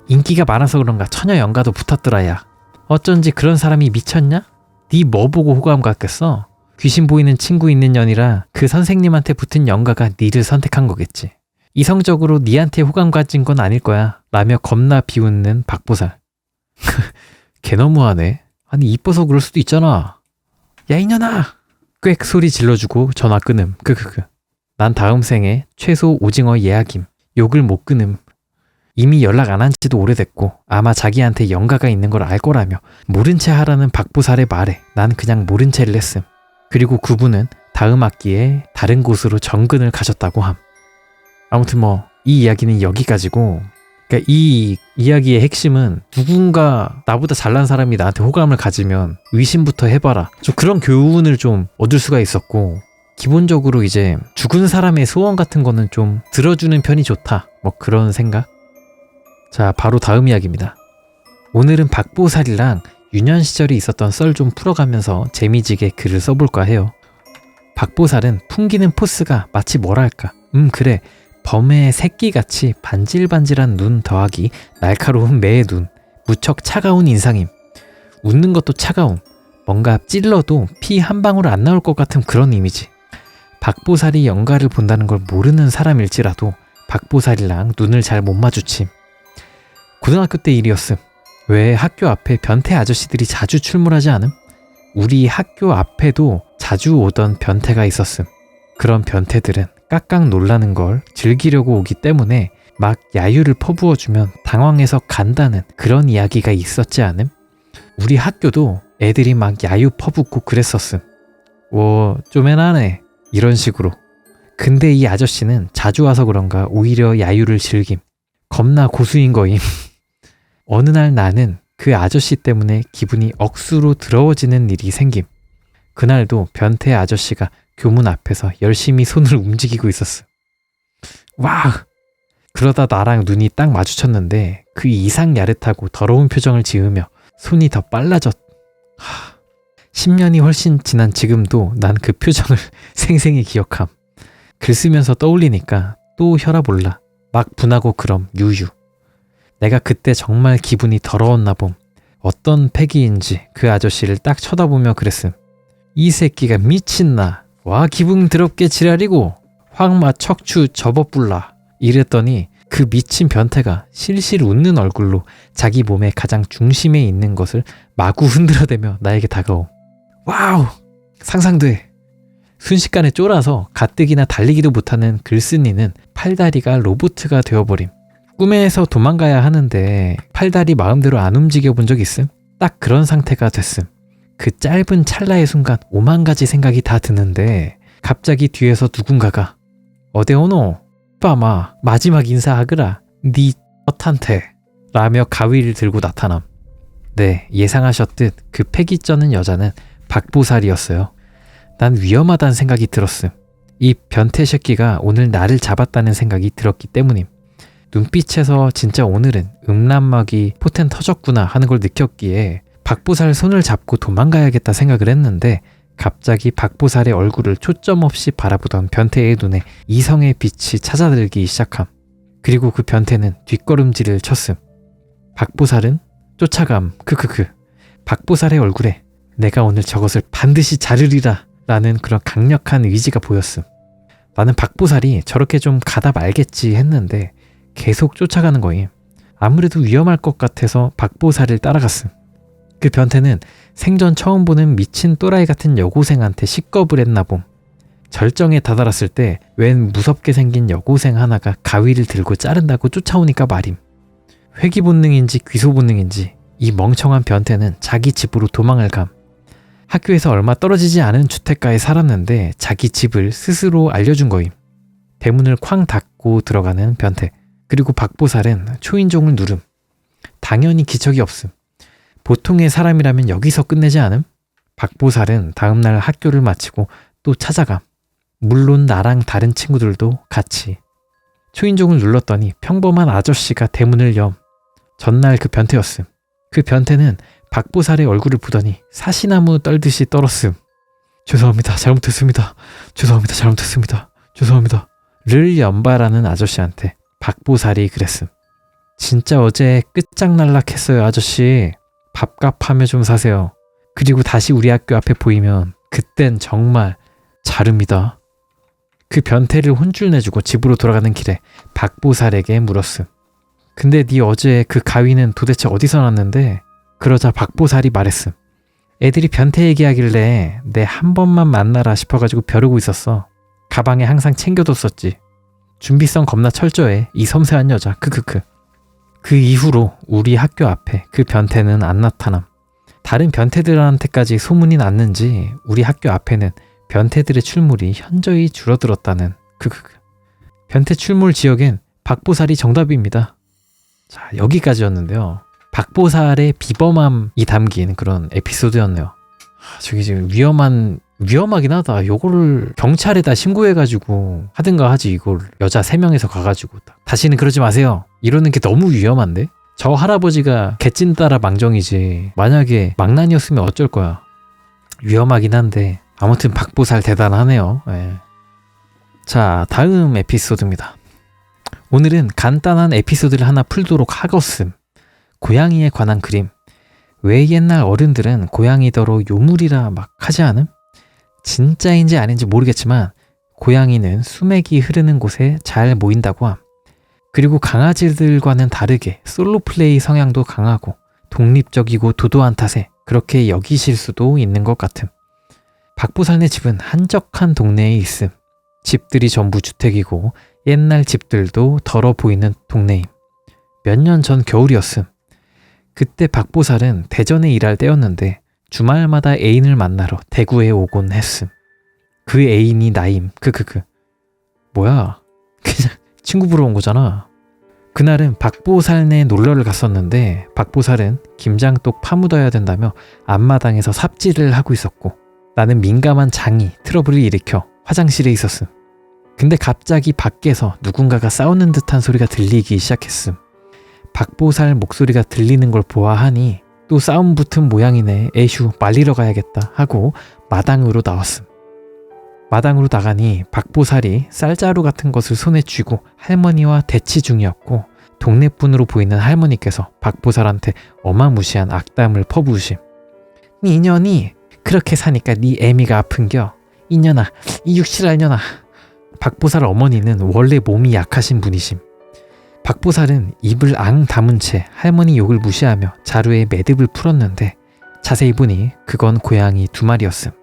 인기가 많아서 그런가 처녀 연가도 붙었더라야. 어쩐지 그런 사람이 미쳤냐? 니 뭐 보고 호감 갖겠어? 귀신 보이는 친구 있는 년이라 그 선생님한테 붙은 연가가 니를 선택한 거겠지. 이성적으로 니한테 호감 가진 건 아닐 거야. 라며 겁나 비웃는 박보살. 개 너무하네. 아니 이뻐서 그럴 수도 있잖아. 야 이년아! 꽥 소리 질러주고 전화 끊음. 난 다음 생에 최소 오징어 예약임. 욕을 못 끊음. 이미 연락 안 한 지도 오래됐고 아마 자기한테 연가가 있는 걸 알 거라며 모른 채 하라는 박보살의 말에 난 그냥 모른 채를 했음. 그리고 그분은 다음 학기에 다른 곳으로 정근을 가셨다고 함. 아무튼 이 이야기는 여기까지고, 그러니까 이 이야기의 핵심은 누군가 나보다 잘난 사람이 나한테 호감을 가지면 의심부터 해봐라. 좀 그런 교훈을 좀 얻을 수가 있었고, 기본적으로 이제 죽은 사람의 소원 같은 거는 좀 들어주는 편이 좋다. 그런 생각? 자, 바로 다음 이야기입니다. 오늘은 박보살이랑 유년 시절에 있었던 썰 좀 풀어가면서 재미지게 글을 써볼까 해요. 박보살은 풍기는 포스가 마치 뭐랄까, 그래, 범의 새끼같이 반질반질한 눈 더하기 날카로운 매의 눈, 무척 차가운 인상임. 웃는 것도 차가움, 뭔가 찔러도 피 한 방울 안 나올 것 같은 그런 이미지. 박보살이 연가를 본다는 걸 모르는 사람일지라도 박보살이랑 눈을 잘 못 마주침. 고등학교 때 일이었음. 왜 학교 앞에 변태 아저씨들이 자주 출몰하지 않음? 우리 학교 앞에도 자주 오던 변태가 있었음. 그런 변태들은 깍깍 놀라는 걸 즐기려고 오기 때문에 막 야유를 퍼부어주면 당황해서 간다는 그런 이야기가 있었지 않음? 우리 학교도 애들이 막 야유 퍼붓고 그랬었음. 좀 애나네. 이런 식으로. 근데 이 아저씨는 자주 와서 그런가 오히려 야유를 즐김. 겁나 고수인 거임. 어느 날 나는 그 아저씨 때문에 기분이 억수로 더러워지는 일이 생김. 그날도 변태 아저씨가 교문 앞에서 열심히 손을 움직이고 있었어. 와! 그러다 나랑 눈이 딱 마주쳤는데 그 이상 야릇하고 더러운 표정을 지으며 손이 더 빨라졌. 10년이 훨씬 지난 지금도 난 그 표정을 생생히 기억함. 글 쓰면서 떠올리니까 또 혈압 올라. 막 분하고 그럼 유유. 내가 그때 정말 기분이 더러웠나 봄. 어떤 패기인지 그 아저씨를 딱 쳐다보며 그랬음. 이 새끼가 미친나. 와 기분 더럽게 지랄이고 황마 척추 접어뿔라. 이랬더니 그 미친 변태가 실실 웃는 얼굴로 자기 몸의 가장 중심에 있는 것을 마구 흔들어대며 나에게 다가옴. 와우! 상상돼. 순식간에 쫄아서 가뜩이나 달리기도 못하는 글쓴이는 팔다리가 로봇가 되어버림. 꿈에서 도망가야 하는데 팔다리 마음대로 안 움직여 본 적 있음? 딱 그런 상태가 됐음. 그 짧은 찰나의 순간 5만 가지 생각이 다 드는데 갑자기 뒤에서 누군가가 어데 오노? 빠마 마지막 인사하거라. 니 엇한테 라며 가위를 들고 나타남. 네, 예상하셨듯 그 패기 쩌는 여자는 박보살이었어요. 난 위험하다는 생각이 들었음. 이 변태 새끼가 오늘 나를 잡았다는 생각이 들었기 때문임. 눈빛에서 진짜 오늘은 음란막이 포텐 터졌구나 하는 걸 느꼈기에 박보살 손을 잡고 도망가야겠다 생각을 했는데 갑자기 박보살의 얼굴을 초점 없이 바라보던 변태의 눈에 이성의 빛이 찾아들기 시작함. 그리고 그 변태는 뒷걸음질을 쳤음. 박보살은 쫓아감. 박보살의 얼굴에 내가 오늘 저것을 반드시 자르리라 라는 그런 강력한 의지가 보였음. 나는 박보살이 저렇게 좀 가다 말겠지 했는데 계속 쫓아가는 거임. 아무래도 위험할 것 같아서 박보살을 따라갔음. 그 변태는 생전 처음 보는 미친 또라이 같은 여고생한테 식겁을 했나 봄. 절정에 다다랐을 때 웬 무섭게 생긴 여고생 하나가 가위를 들고 자른다고 쫓아오니까 말임. 회귀 본능인지 귀소 본능인지 이 멍청한 변태는 자기 집으로 도망을 감. 학교에서 얼마 떨어지지 않은 주택가에 살았는데 자기 집을 스스로 알려준 거임. 대문을 쾅 닫고 들어가는 변태. 그리고 박보살은 초인종을 누름. 당연히 기척이 없음. 보통의 사람이라면 여기서 끝내지 않음? 박보살은 다음날 학교를 마치고 또 찾아감. 물론 나랑 다른 친구들도 같이. 초인종을 눌렀더니 평범한 아저씨가 대문을 염. 전날 그 변태였음. 그 변태는 박보살의 얼굴을 보더니 사시나무 떨듯이 떨었음. 죄송합니다. 잘못했습니다. 를 연발하는 아저씨한테 박보살이 그랬음. 진짜 어제 끝장날락했어요, 아저씨. 밥값 하며 좀 사세요. 그리고 다시 우리 학교 앞에 보이면 그땐 정말 자릅니다. 그 변태를 혼쭐 내주고 집으로 돌아가는 길에 박보살에게 물었음. 근데 네 어제 그 가위는 도대체 어디서 났는데? 그러자 박보살이 말했음. 애들이 변태 얘기하길래 내 한 번만 만나라 싶어가지고 벼르고 있었어. 가방에 항상 챙겨뒀었지. 준비성 겁나 철저해. 이 섬세한 여자. 크크크. 그 이후로 우리 학교 앞에 그 변태는 안 나타남. 다른 변태들한테까지 소문이 났는지 우리 학교 앞에는 변태들의 출몰이 현저히 줄어들었다는 크크크. 변태 출몰 지역엔 박보살이 정답입니다. 자, 여기까지였는데요. 박보살의 비범함이 담긴 그런 에피소드였네요. 저기 지금 위험하긴 하다. 요거를 경찰에다 신고해가지고 하든가 하지. 이걸 여자 3명이서 가가지고 다시는 그러지 마세요. 이러는 게 너무 위험한데? 저 할아버지가 개찐 따라 망정이지 만약에 망난이었으면 어쩔 거야. 위험하긴 한데 아무튼 박보살 대단하네요. 예. 자, 다음 에피소드입니다. 오늘은 간단한 에피소드를 하나 풀도록 하겠음. 고양이에 관한 그림. 왜 옛날 어른들은 고양이더러 요물이라 막 하지 않음? 진짜인지 아닌지 모르겠지만 고양이는 수맥이 흐르는 곳에 잘 모인다고 함. 그리고 강아지들과는 다르게 솔로 플레이 성향도 강하고 독립적이고 도도한 탓에 그렇게 여기실 수도 있는 것 같음. 박보살네 집은 한적한 동네에 있음. 집들이 전부 주택이고 옛날 집들도 덜어 보이는 동네임. 몇 년 전 겨울이었음. 그때 박보살은 대전에 일할 때였는데 주말마다 애인을 만나러 대구에 오곤 했음. 그 애인이 나임. 크크크. 뭐야? 그냥 친구 보러 온 거잖아. 그날은 박보살네 놀러를 갔었는데 박보살은 김장독 파묻어야 된다며 앞마당에서 삽질을 하고 있었고 나는 민감한 장이 트러블을 일으켜 화장실에 있었음. 근데 갑자기 밖에서 누군가가 싸우는 듯한 소리가 들리기 시작했음. 박보살 목소리가 들리는 걸 보아하니 또 싸움 붙은 모양이네. 에휴, 말리러 가야겠다 하고 마당으로 나왔음. 마당으로 나가니 박보살이 쌀자루 같은 것을 손에 쥐고 할머니와 대치 중이었고 동네분으로 보이는 할머니께서 박보살한테 어마무시한 악담을 퍼부으심. 이년이 그렇게 사니까 네 애미가 아픈겨. 이년아, 이 육실할 년아. 박보살 어머니는 원래 몸이 약하신 분이심. 박보살은 입을 앙 다문 채 할머니 욕을 무시하며 자루에 매듭을 풀었는데 자세히 보니 그건 고양이 2마리였음.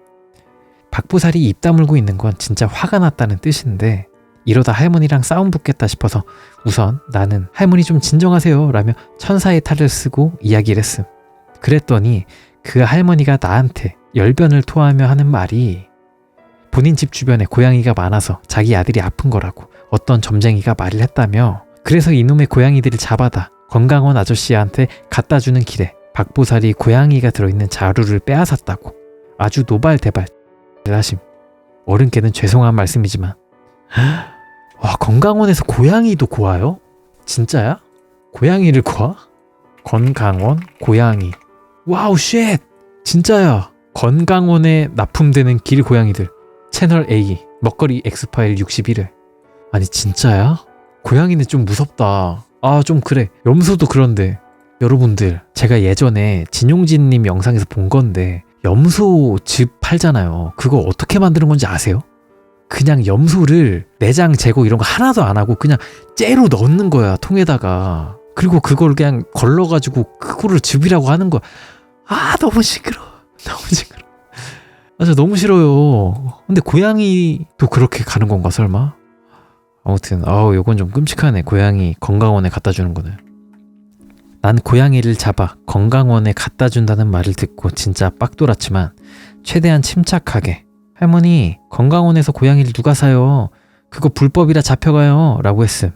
박보살이 입 다물고 있는 건 진짜 화가 났다는 뜻인데 이러다 할머니랑 싸움 붙겠다 싶어서 우선 나는 할머니 좀 진정하세요 라며 천사의 탈을 쓰고 이야기를 했음. 그랬더니 그 할머니가 나한테 열변을 토하며 하는 말이 본인 집 주변에 고양이가 많아서 자기 아들이 아픈 거라고 어떤 점쟁이가 말을 했다며 그래서 이놈의 고양이들을 잡아다 건강원 아저씨한테 갖다 주는 길에 박보살이 고양이가 들어있는 자루를 빼앗았다고 아주 노발대발 하심. 어른께는 죄송한 말씀이지만 와, 건강원에서 고양이도 구워요? 진짜야? 고양이를 구워? 건강원 고양이. 와우 쉣! 진짜야. 건강원에 납품되는 길 고양이들. 채널 A 먹거리 엑스파일 61회. 아니 진짜야? 고양이는 좀 무섭다. 아, 좀 그래. 염소도 그런데. 여러분들, 제가 예전에 진용진님 영상에서 본 건데 염소 즙 팔잖아요. 그거 어떻게 만드는 건지 아세요? 그냥 염소를 내장 제거 이런 거 하나도 안 하고 그냥 째로 넣는 거야, 통에다가. 그리고 그걸 그냥 걸러가지고 그거를 즙이라고 하는 거야. 아, 너무 시끄러워. 너무 시끄러워. 아, 저 너무 싫어요. 근데 고양이도 그렇게 가는 건가, 설마? 아무튼 요건 좀 끔찍하네. 고양이 건강원에 갖다 주는 거는. 난 고양이를 잡아 건강원에 갖다 준다는 말을 듣고 진짜 빡돌았지만 최대한 침착하게 할머니, 건강원에서 고양이를 누가 사요? 그거 불법이라 잡혀가요 라고 했음.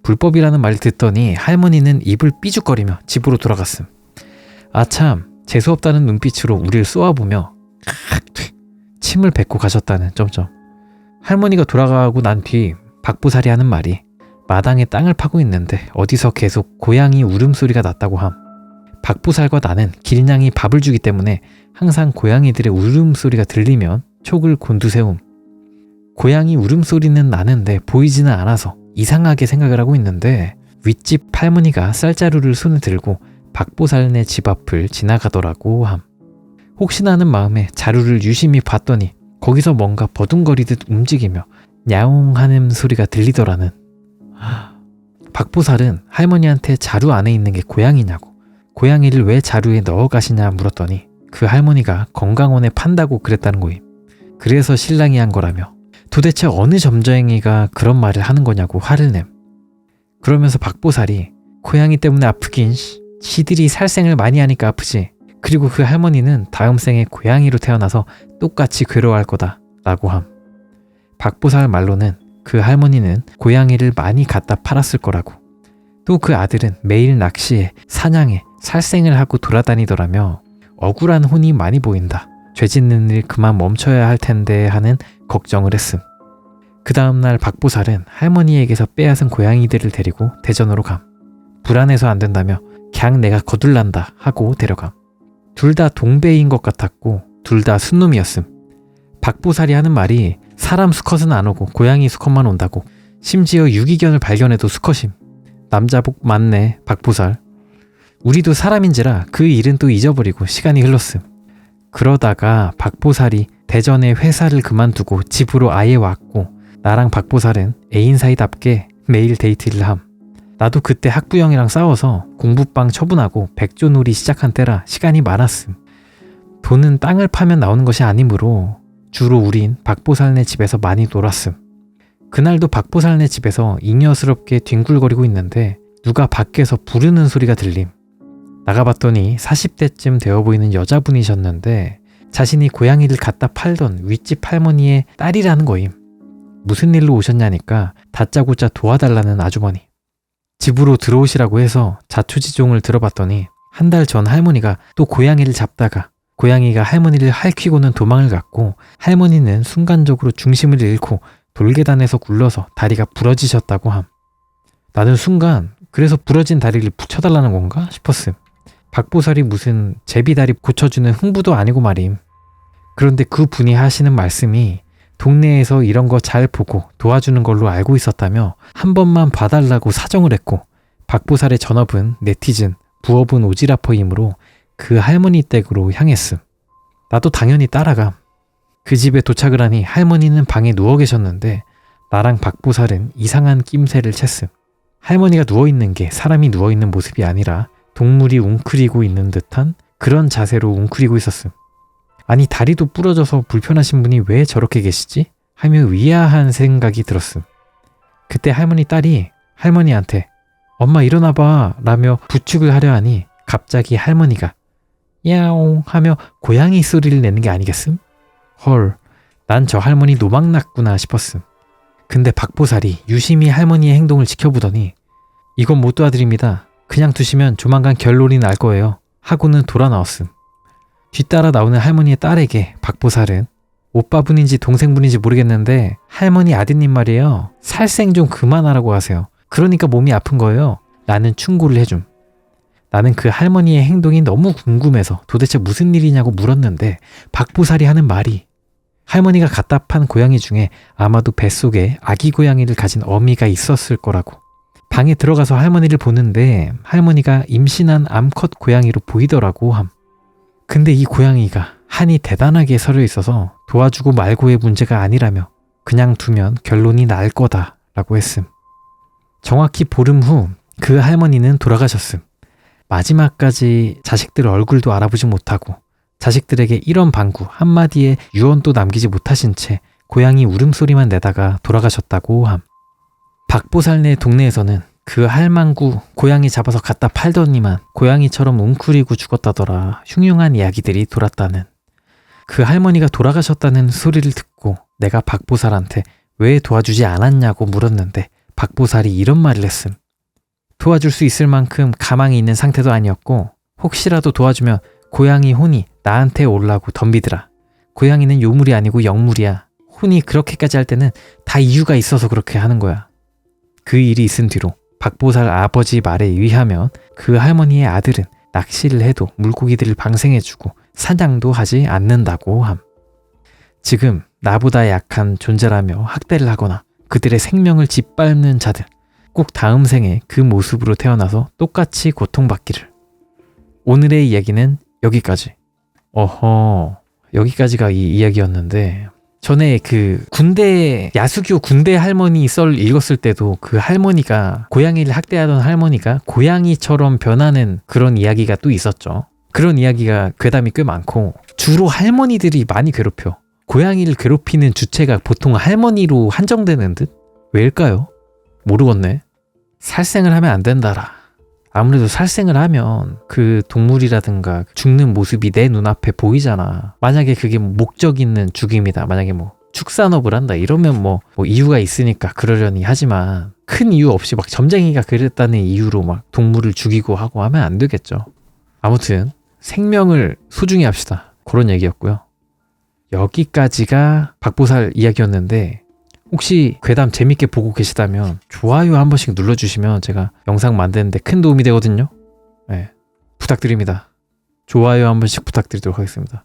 불법이라는 말을 듣더니 할머니는 입을 삐죽거리며 집으로 돌아갔음. 아참, 재수없다는 눈빛으로 우리를 쏘아보며 침을 뱉고 가셨다는 점점. 할머니가 돌아가고 난 뒤 박보살이 하는 말이 마당에 땅을 파고 있는데 어디서 계속 고양이 울음소리가 났다고 함. 박보살과 나는 길냥이 밥을 주기 때문에 항상 고양이들의 울음소리가 들리면 촉을 곤두세움. 고양이 울음소리는 나는데 보이지는 않아서 이상하게 생각을 하고 있는데 윗집 할머니가 쌀자루를 손에 들고 박보살네 집 앞을 지나가더라고 함. 혹시나 하는 마음에 자루를 유심히 봤더니 거기서 뭔가 버둥거리듯 움직이며 야옹 하는 소리가 들리더라는. 박보살은 할머니한테 자루 안에 있는 게 고양이냐고, 고양이를 왜 자루에 넣어 가시냐 물었더니 그 할머니가 건강원에 판다고 그랬다는 거임. 그래서 신랑이 한 거라며 도대체 어느 점쟁이가 그런 말을 하는 거냐고 화를 냄. 그러면서 박보살이 고양이 때문에 아프긴 시들이 살생을 많이 하니까 아프지. 그리고 그 할머니는 다음 생에 고양이로 태어나서 똑같이 괴로워할 거다 라고 함. 박보살 말로는 그 할머니는 고양이를 많이 갖다 팔았을 거라고. 또 그 아들은 매일 낚시에 사냥에 살생을 하고 돌아다니더라며 억울한 혼이 많이 보인다. 죄 짓는 일 그만 멈춰야 할 텐데 하는 걱정을 했음. 그 다음날 박보살은 할머니에게서 빼앗은 고양이들을 데리고 대전으로 감. 불안해서 안 된다며 그냥 내가 거둘란다 하고 데려감. 둘 다 동배인 것 같았고 둘 다 순놈이었음. 박보살이 하는 말이 사람 수컷은 안 오고 고양이 수컷만 온다고. 심지어 유기견을 발견해도 수컷임. 남자복 맞네 박보살. 우리도 사람인지라 그 일은 또 잊어버리고 시간이 흘렀음. 그러다가 박보살이 대전에 회사를 그만두고 집으로 아예 왔고 나랑 박보살은 애인 사이답게 매일 데이트를 함. 나도 그때 학부형이랑 싸워서 공부방 처분하고 백조놀이 시작한 때라 시간이 많았음. 돈은 땅을 파면 나오는 것이 아니므로 주로 우린 박보살네 집에서 많이 놀았음. 그날도 박보살네 집에서 잉여스럽게 뒹굴거리고 있는데 누가 밖에서 부르는 소리가 들림. 나가봤더니 40대쯤 되어 보이는 여자분이셨는데 자신이 고양이를 갖다 팔던 윗집 할머니의 딸이라는 거임. 무슨 일로 오셨냐니까 다짜고짜 도와달라는 아주머니. 집으로 들어오시라고 해서 자초지종을 들어봤더니 한 달 전 할머니가 또 고양이를 잡다가 고양이가 할머니를 핥히고는 도망을 갔고 할머니는 순간적으로 중심을 잃고 돌계단에서 굴러서 다리가 부러지셨다고 함. 나는 순간 그래서 부러진 다리를 붙여달라는 건가 싶었음. 박보살이 무슨 제비다리 고쳐주는 흥부도 아니고 말임. 그런데 그 분이 하시는 말씀이 동네에서 이런 거 잘 보고 도와주는 걸로 알고 있었다며 한 번만 봐달라고 사정을 했고 박보살의 전업은 네티즌, 부업은 오지라퍼이므로 그 할머니 댁으로 향했음. 나도 당연히 따라감. 그 집에 도착을 하니 할머니는 방에 누워 계셨는데 나랑 박보살은 이상한 낌새를 챘음. 할머니가 누워있는 게 사람이 누워있는 모습이 아니라 동물이 웅크리고 있는 듯한 그런 자세로 웅크리고 있었음. 아니 다리도 부러져서 불편하신 분이 왜 저렇게 계시지? 하며 위아한 생각이 들었음. 그때 할머니 딸이 할머니한테 엄마 일어나봐 라며 부축을 하려 하니 갑자기 할머니가 야옹 하며 고양이 소리를 내는 게 아니겠음? 헐, 난 저 할머니 노망 났구나 싶었음. 근데 박보살이 유심히 할머니의 행동을 지켜보더니 이건 못 도와드립니다. 그냥 두시면 조만간 결론이 날 거예요. 하고는 돌아 나왔음. 뒤따라 나오는 할머니의 딸에게 박보살은 오빠분인지 동생분인지 모르겠는데 할머니 아드님 말이에요. 살생 좀 그만하라고 하세요. 그러니까 몸이 아픈 거예요. 라는 충고를 해줌. 나는 그 할머니의 행동이 너무 궁금해서 도대체 무슨 일이냐고 물었는데 박보살이 하는 말이 할머니가 갖다 판 고양이 중에 아마도 뱃속에 아기 고양이를 가진 어미가 있었을 거라고. 방에 들어가서 할머니를 보는데 할머니가 임신한 암컷 고양이로 보이더라고 함. 근데 이 고양이가 한이 대단하게 서려 있어서 도와주고 말고의 문제가 아니라며 그냥 두면 결론이 날 거다 라고 했음. 정확히 보름 후 그 할머니는 돌아가셨음. 마지막까지 자식들 얼굴도 알아보지 못하고 자식들에게 이런 방구 한마디에 유언도 남기지 못하신 채 고양이 울음소리만 내다가 돌아가셨다고 함. 박보살네 동네에서는 그 할망구 고양이 잡아서 갖다 팔더니만 고양이처럼 웅크리고 죽었다더라 흉흉한 이야기들이 돌았다는. 그 할머니가 돌아가셨다는 소리를 듣고 내가 박보살한테 왜 도와주지 않았냐고 물었는데 박보살이 이런 말을 했음. 도와줄 수 있을 만큼 가망이 있는 상태도 아니었고 혹시라도 도와주면 고양이 혼이 나한테 올라고 덤비더라. 고양이는 요물이 아니고 영물이야. 혼이 그렇게까지 할 때는 다 이유가 있어서 그렇게 하는 거야. 그 일이 있은 뒤로 박보살 아버지 말에 의하면 그 할머니의 아들은 낚시를 해도 물고기들을 방생해주고 사냥도 하지 않는다고 함. 지금 나보다 약한 존재라며 학대를 하거나 그들의 생명을 짓밟는 자들, 꼭 다음 생에 그 모습으로 태어나서 똑같이 고통받기를. 오늘의 이야기는 여기까지. 어허, 여기까지가 이 이야기였는데, 전에 그 군대, 야수교 군대 할머니 썰 읽었을 때도 그 할머니가, 고양이를 학대하던 할머니가 고양이처럼 변하는 그런 이야기가 또 있었죠. 그런 이야기가 괴담이 꽤 많고, 주로 할머니들이 많이 괴롭혀. 고양이를 괴롭히는 주체가 보통 할머니로 한정되는 듯? 왜일까요? 모르겠네. 살생을 하면 안 된다라. 아무래도 살생을 하면 그 동물이라든가 죽는 모습이 내 눈앞에 보이잖아. 만약에 그게 목적 있는 죽임이다. 만약에 뭐 축산업을 한다. 이러면 뭐 이유가 있으니까 그러려니 하지만 큰 이유 없이 막 점쟁이가 그랬다는 이유로 막 동물을 죽이고 하고 하면 안 되겠죠. 아무튼 생명을 소중히 합시다. 그런 얘기였고요. 여기까지가 박보살 이야기였는데, 혹시 괴담 재밌게 보고 계시다면 좋아요 한 번씩 눌러주시면 제가 영상 만드는데 큰 도움이 되거든요. 네, 부탁드립니다. 좋아요 한 번씩 부탁드리도록 하겠습니다.